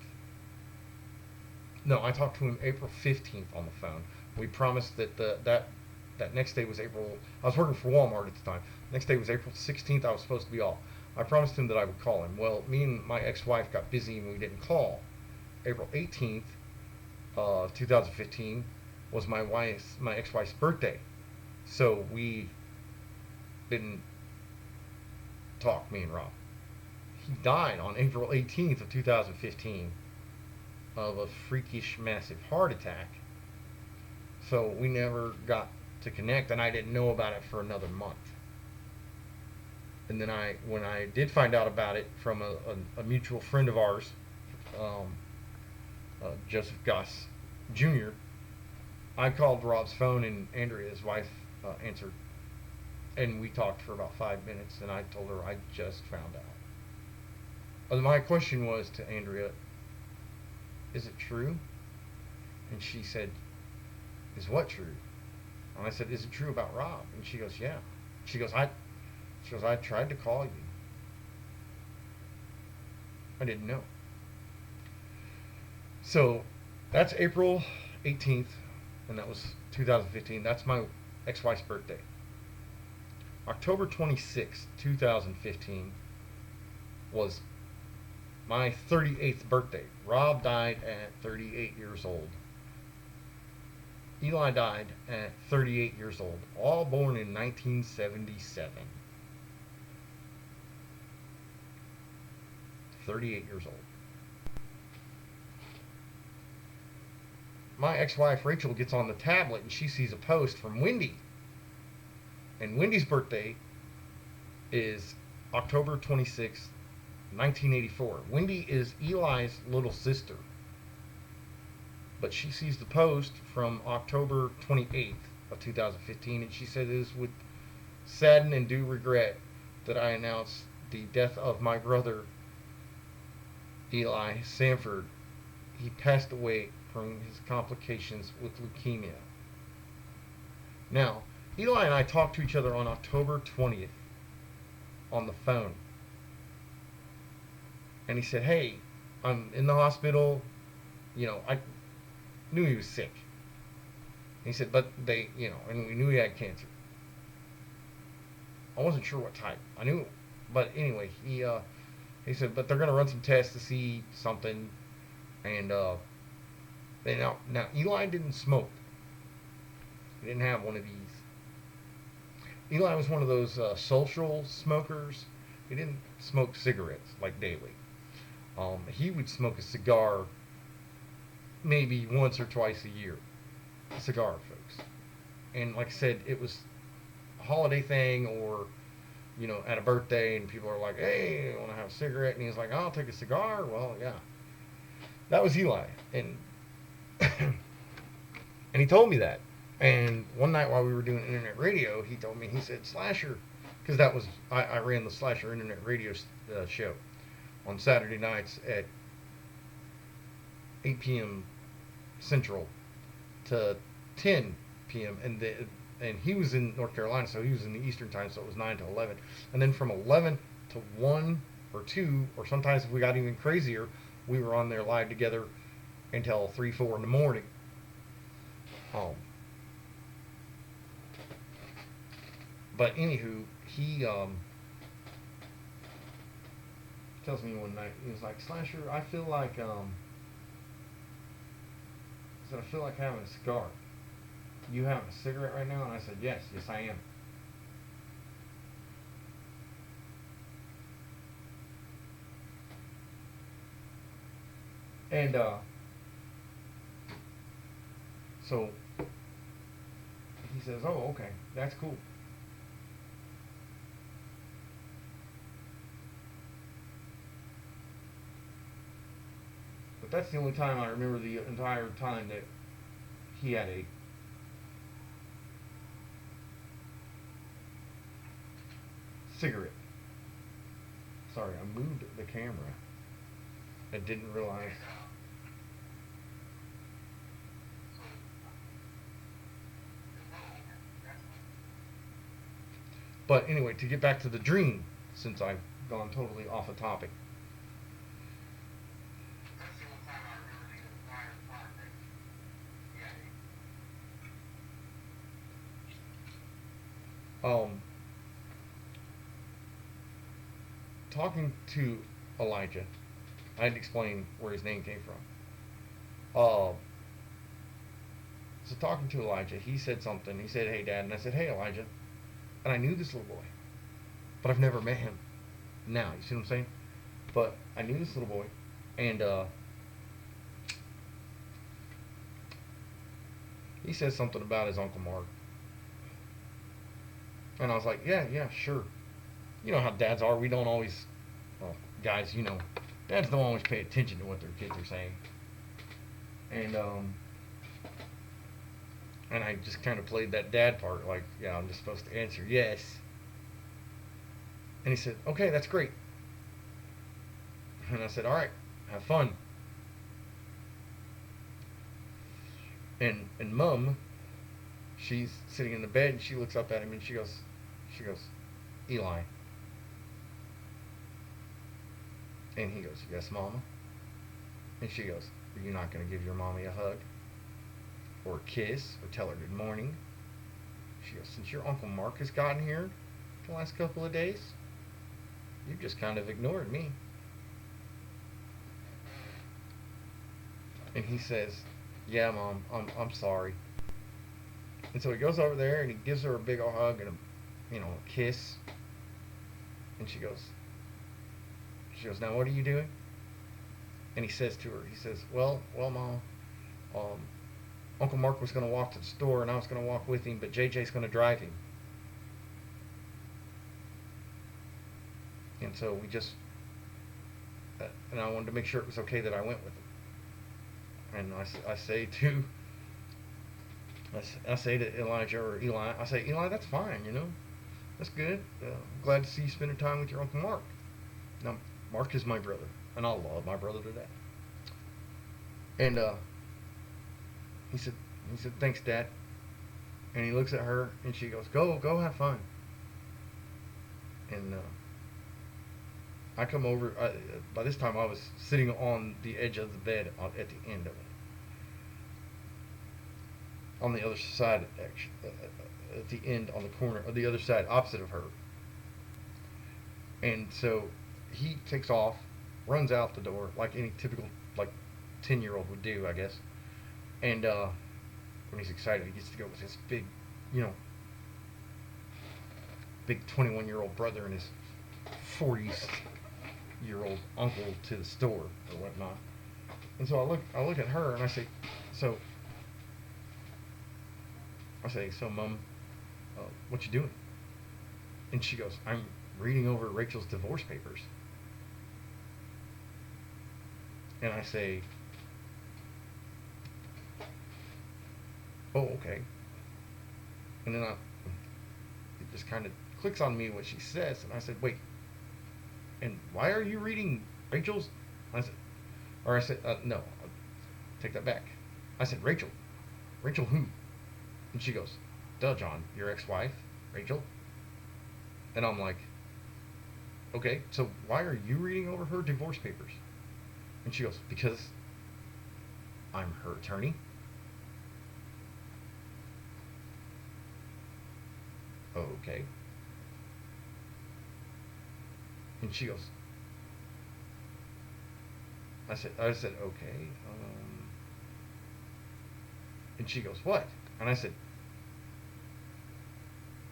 No, I talked to him April 15th on the phone. We promised that that next day was April. I was working for Walmart at the time. Next day was April 16th. I was supposed to be off. I promised him that I would call him. Well, me and my ex-wife got busy and we didn't call. April 18th, 2015, was my ex-wife's birthday, so we didn't talk, me and Rob. He died on April 18th of 2015 of a freakish, massive heart attack. So we never got to connect, and I didn't know about it for another month. And then when I did find out about it from a mutual friend of ours, um, Joseph Goss Jr., I called Rob's phone and Andrea, his wife, answered. And we talked for about 5 minutes, and I told her I just found out. My question was to Andrea, is it true? And she said, is what true? And I said, is it true about Rob? And she goes, yeah. She goes, I tried to call you. I didn't know. So that's April 18th, and that was 2015. That's my ex-wife's birthday. October 26th, 2015 was my 38th birthday. Rob died at 38 years old. Eli died at 38 years old, all born in 1977. 38 years old. My ex-wife Rachel gets on the tablet and she sees a post from Wendy. And Wendy's birthday is October 26th, 1984. Wendy is Eli's little sister. But she sees the post from October 28th of 2015, and she said it is with sadden and due regret that I announce the death of my brother, Eli Sanford. He passed away from his complications with leukemia. Now, Eli and I talked to each other on October 20th on the phone. And he said, hey, I'm in the hospital. I knew he was sick. And he said, but and we knew he had cancer. I wasn't sure what type. I knew, but anyway, he said, but they're going to run some tests to see something. And now Eli didn't smoke. He didn't have one of these. Eli was one of those social smokers. He didn't smoke cigarettes like daily. He would smoke a cigar maybe once or twice a year. A cigar, folks. And like I said, it was a holiday thing or, at a birthday and people are like, hey, I want to have a cigarette. And he's like, I'll take a cigar. Well, yeah. That was Eli. And and he told me that. And one night while we were doing internet radio, he told me, he said, Slasher, because I ran the Slasher internet radio show on Saturday nights at 8 p.m. Central to 10 p.m. And he was in North Carolina, so he was in the Eastern time, so it was 9 to 11. And then from 11 to 1 or 2, or sometimes if we got even crazier, we were on there live together until 3, 4 in the morning. But anywho, he tells me one night, he was like, Slasher, I feel like I feel like having a cigar. You having a cigarette right now? And I said, yes I am. And so he says, oh, okay, that's cool. But that's the only time I remember the entire time that he had a cigarette. Sorry, I moved the camera. I didn't realize. But anyway, to get back to the dream, since I've gone totally off a topic. Um, Talking to Elijah, I had to explain where his name came from. So talking to Elijah, he said something. He said, hey, Dad. And I said, hey, Elijah. And I knew this little boy, but I've never met him. Now, you see what I'm saying? But I knew this little boy, and he said something about his Uncle Mark. And I was like, yeah, sure. You know how dads are. We don't always, well, guys, dads don't always pay attention to what their kids are saying. And I just kind of played that dad part, like, yeah, I'm just supposed to answer yes. And he said, okay, that's great. And I said, all right, have fun. And Mom, she's sitting in the bed and she looks up at him and she goes, Eli. And he goes, yes, Mama. And she goes, are you not going to give your mommy a hug? Or a kiss? Or tell her good morning? She goes, since your Uncle Mark has gotten here the last couple of days, you've just kind of ignored me. And he says, "Yeah, Mom, I'm sorry." And so he goes over there and he gives her a big old hug and a kiss. And she goes, "Now what are you doing?" And he says to her, he says, "Well, Mom, um, Uncle Mark was going to walk to the store and I was going to walk with him, but JJ's going to drive him." And so and I wanted to make sure it was okay that I went with him. And I say to Elijah or Eli, I say, "Eli, that's fine, that's good. Glad to see you spending time with your Uncle Mark." Now, Mark is my brother, and I love my brother to death. And he said, "Thanks, Dad." And he looks at her, and she goes, "Go, have fun." And I come over. By this time, I was sitting on the edge of the bed at the end of it, on the other side, actually, at the end, on the corner, of the other side, opposite of her. And so he takes off, runs out the door like any typical like 10-year-old would do, I guess. And when he's excited, he gets to go with his you know, big 21-year-old brother and his 40-year-old uncle to the store or whatnot. And so I look at her and so so Mom, what you doing? And she goes, "I'm reading over Rachel's divorce papers." And I say, "Oh, okay." And then it just kind of clicks on me what she says, and I said, "Wait, and why are you reading Rachel's?" I said, "No, I'll take that back." I said, "Rachel. Rachel who?" And she goes, "Duh, John, your ex-wife, Rachel." And I'm like, "Okay, so why are you reading over her divorce papers?" And she goes, "Because I'm her attorney." "Okay." And she goes, I said, "Okay." And she goes, "What?" And I said,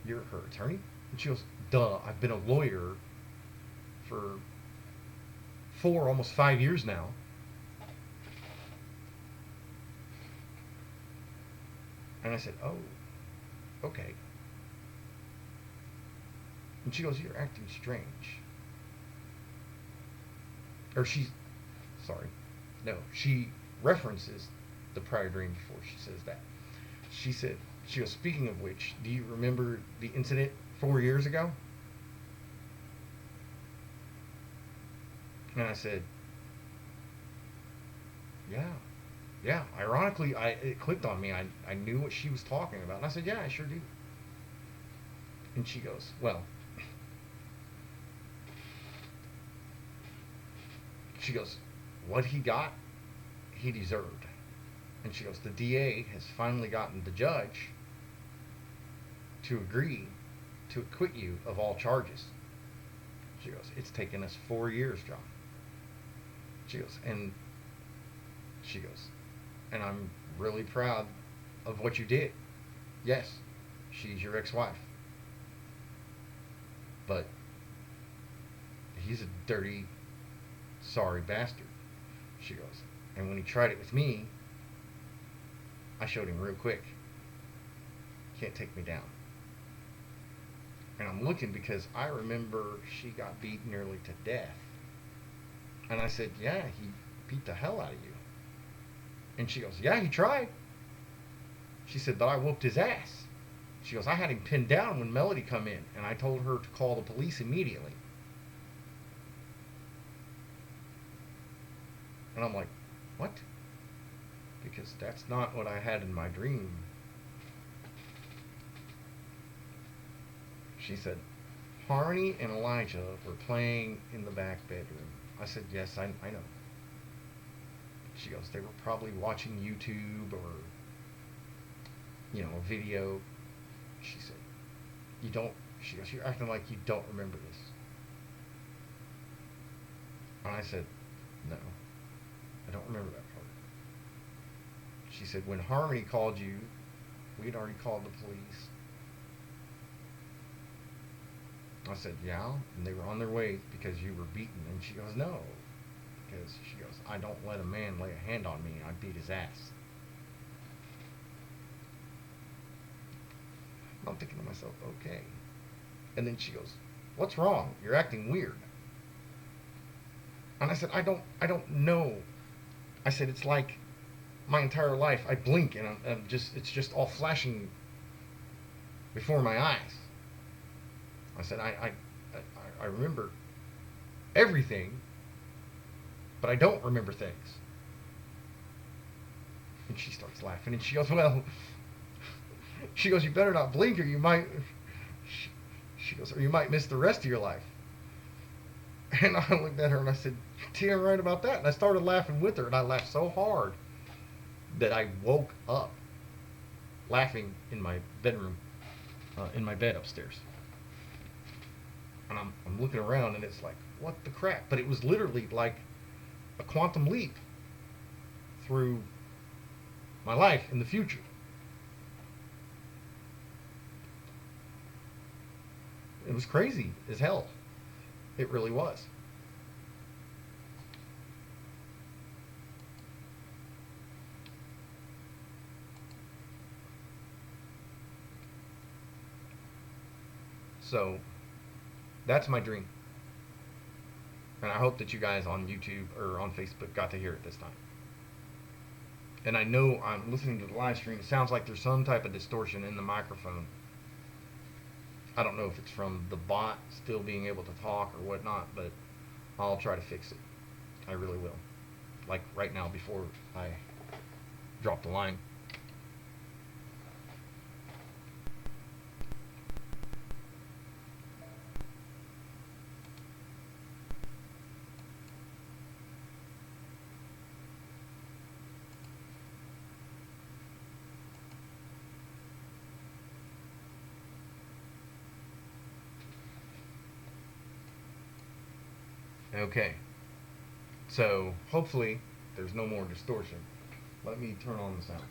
"You're her attorney?" And she goes, "Duh, I've been a lawyer for 4, almost 5 years now." And I said, "Oh, okay." And she goes, "You're acting strange." Or sorry, no, she references the prior dream before she says that. She said, she goes, "Speaking of which, do you remember the incident 4 years ago?" And I said, "Yeah. Yeah." Ironically, it clicked on me. I knew what she was talking about. And I said, "Yeah, I sure do." And she goes, "Well," she goes, "what he got, he deserved." And she goes, "The DA has finally gotten the judge to agree to acquit you of all charges." She goes, "It's taken us 4 years, John." She goes, she goes, "And I'm really proud of what you did. Yes, she's your ex-wife, but he's a dirty, sorry bastard." She goes, "And when he tried it with me, I showed him real quick. Can't take me down." And I'm looking because I remember she got beat nearly to death. And I said, "Yeah, he beat the hell out of you." And she goes, "Yeah, he tried." She said, "But I whooped his ass." She goes, "I had him pinned down when Melody come in, and I told her to call the police immediately." And I'm like, "What?" Because that's not what I had in my dream. She said, "Harmony and Elijah were playing in the back bedroom." I said, "Yes, I know." She goes, "They were probably watching YouTube or, a video." She said, "You don't," she goes, "You're acting like you don't remember this." And I said, "No, I don't remember that part." she said, when Harmony called you, we had already called the police. I said, yeah, and they were on their way because you were beaten. And she goes, no, because she goes, I don't let a man lay a hand on me. I beat his ass. I'm thinking to myself, okay. And then she goes, what's wrong? You're acting weird. And I said, I don't know. I said, it's like my entire life. I blink and it's just all flashing before my eyes. I said, I remember everything, but I don't remember things. And she starts laughing, and she goes, well, she goes, you better not blink or you might, she goes, or you might miss the rest of your life. And I looked at her and I said, you're right about that. And I started laughing with her, and I laughed so hard that I woke up laughing in my bedroom, in my bed upstairs. And I'm looking around, and it's like, what the crap? But it was literally like a quantum leap through my life in the future. It was crazy as hell. It really was. So that's my dream. And I hope that you guys on YouTube or on Facebook got to hear it this time. And I know I'm listening to the live stream. It sounds like there's some type of distortion in the microphone. I don't know if it's from the bot still being able to talk or whatnot, but I'll try to fix it. I really will. Like right now before I drop the line. Okay. So hopefully there's no more distortion. Let me turn on the sound.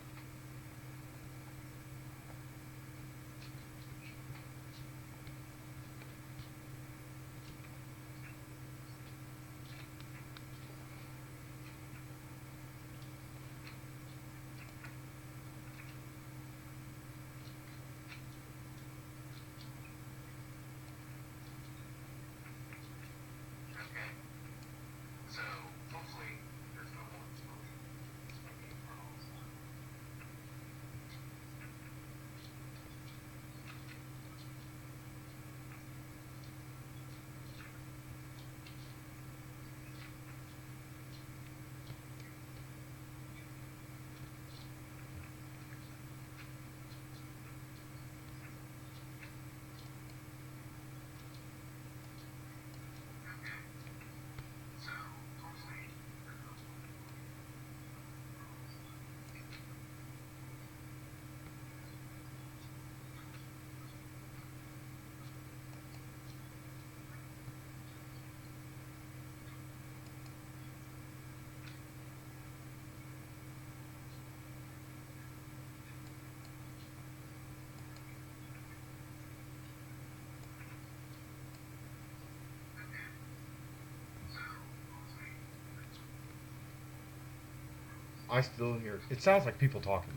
I still hear. It sounds like people talking.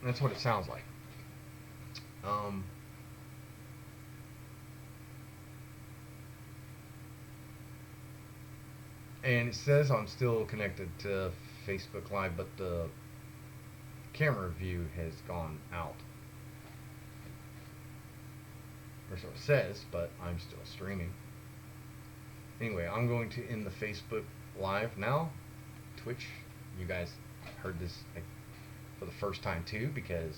That's what it sounds like. Um, and it says I'm still connected to Facebook Live, but the camera view has gone out. Or so it says, but I'm still streaming. Anyway, I'm going to end the Facebook Live now. Twitch, you guys heard this for the first time too, because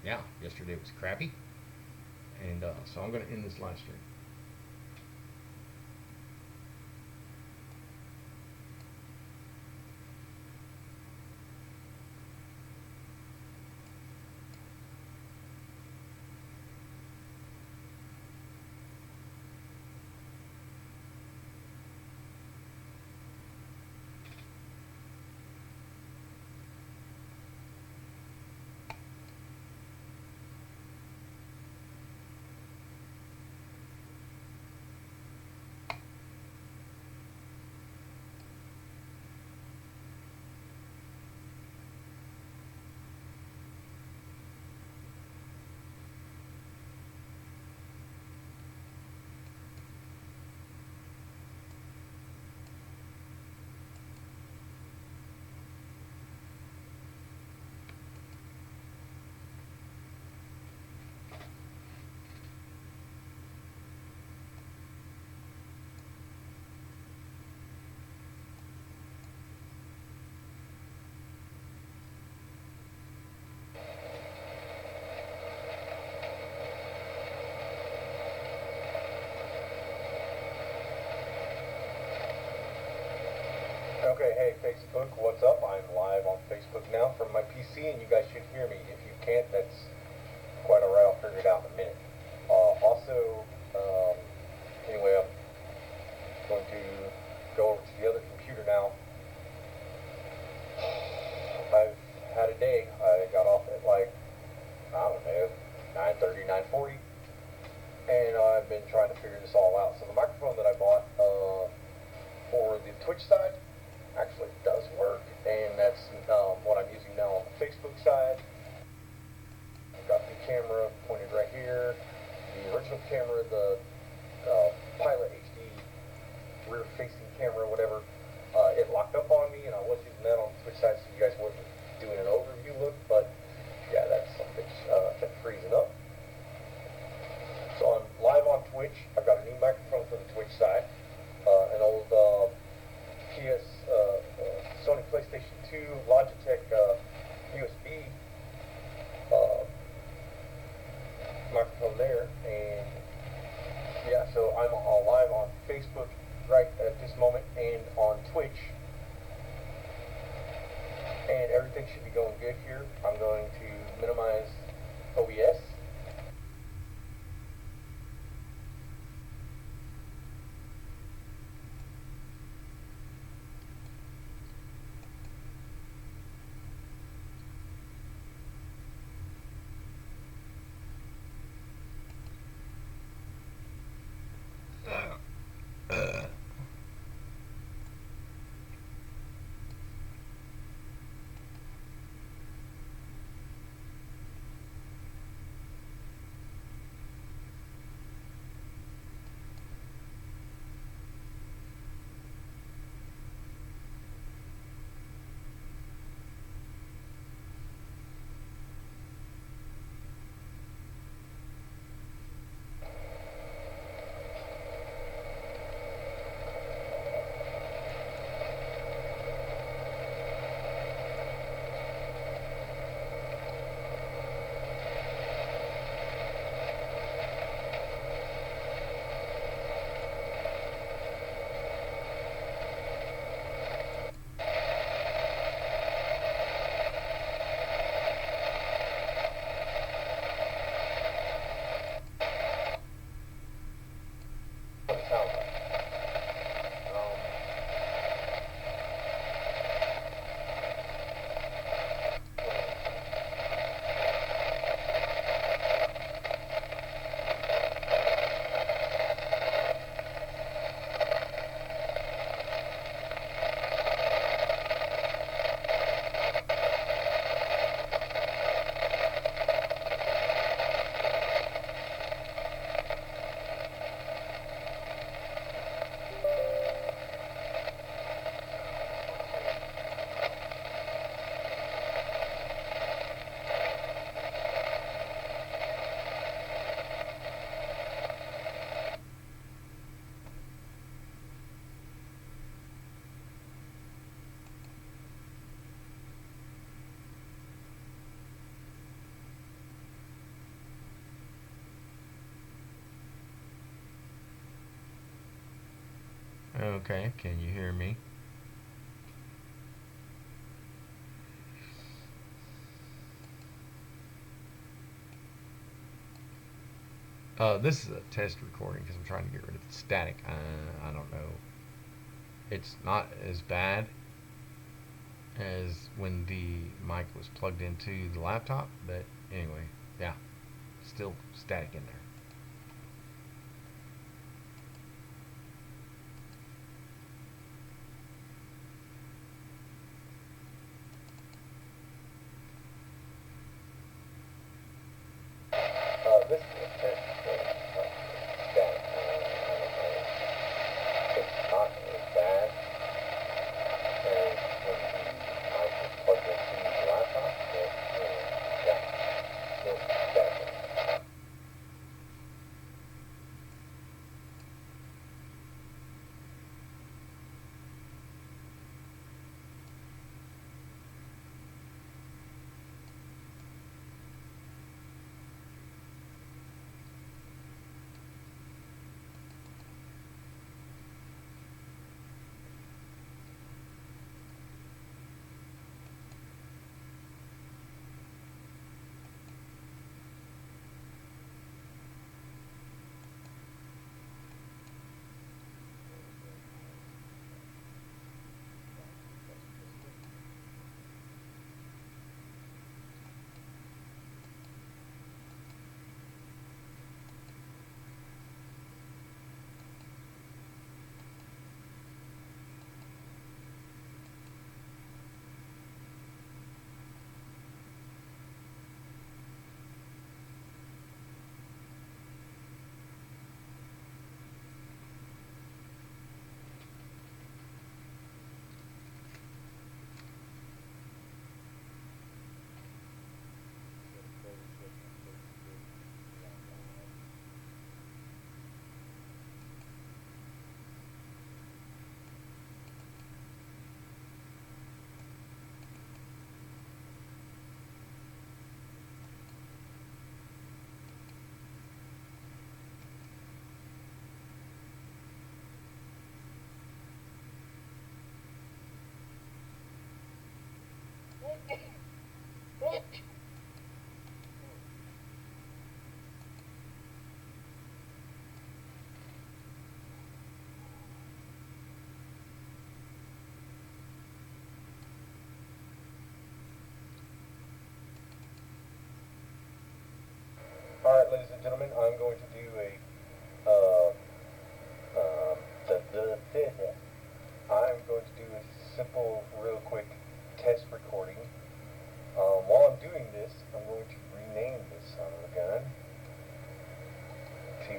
yeah, yesterday was crappy. And so I'm going to end this live stream. Okay, hey Facebook, what's up? I'm live on Facebook now from my PC, and you guys should hear me. If you can't, that's quite alright. I'll figure it out in a minute. Also, um, anyway, I'm going to go over to the other computer now. I've had a day. I got off at like, I don't know, 9:30, 9:40, and I've been trying to figure this all out. So the microphone that I bought for the Twitch side actually does work, and that's what I'm using now on the Facebook side. I've got the camera pointed right here. The original camera, the Pilot HD rear-facing camera, whatever, it locked up on me, and I was using that on the Twitch side, so you guys wasn't doing an overview look, but yeah, that's something kept freezing up. So I'm live on Twitch. I've got a new microphone for the Twitch side, an old Sony PlayStation 2 Logitech USB microphone there, and yeah, so I'm all live on Facebook right at this moment and on Twitch, and everything should be going good here. I'm going to minimize OBS. What it sounds like. Okay, can you hear me? This is a test recording because I'm trying to get rid of the static. I don't know. It's not as bad as when the mic was plugged into the laptop, but anyway, yeah, still static in there. This is a test static. It's not as bad as when the mic was plugged into the laptop, but yeah, still static. All right, ladies and gentlemen, I'm going to do a uh, I'm going to do a simple, real quick test recording. While I'm doing this, I'm going to rename this son of a gun to.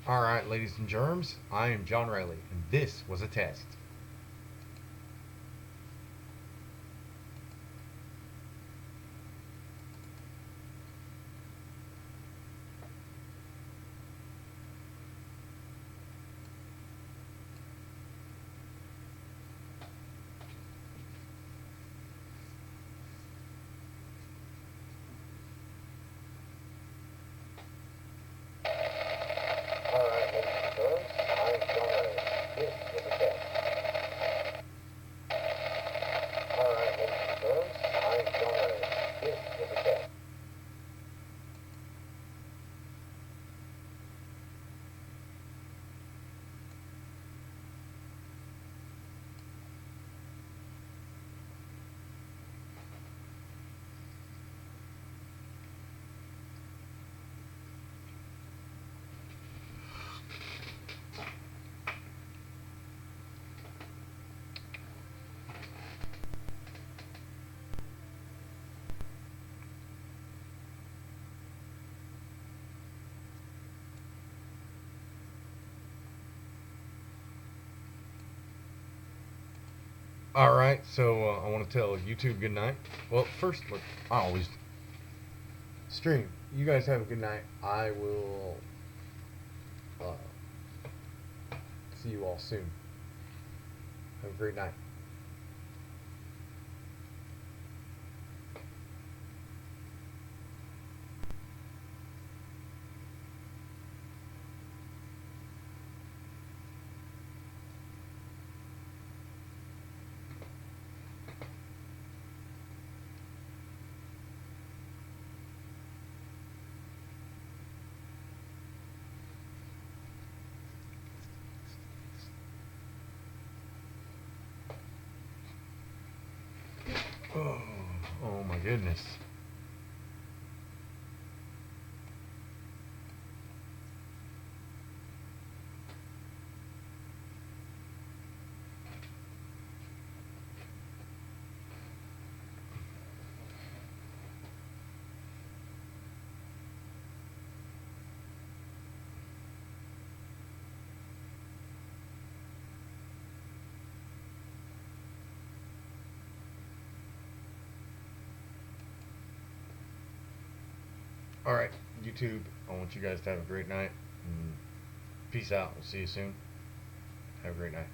All right, ladies and germs, I am John Riley, and this was a test. All right, so I want to tell YouTube good night. Well, first, look, I always stream. You guys have a good night. I will see you all soon. Have a great night. Oh, oh my goodness. All right, YouTube, I want you guys to have a great night. And peace out. We'll see you soon. Have a great night.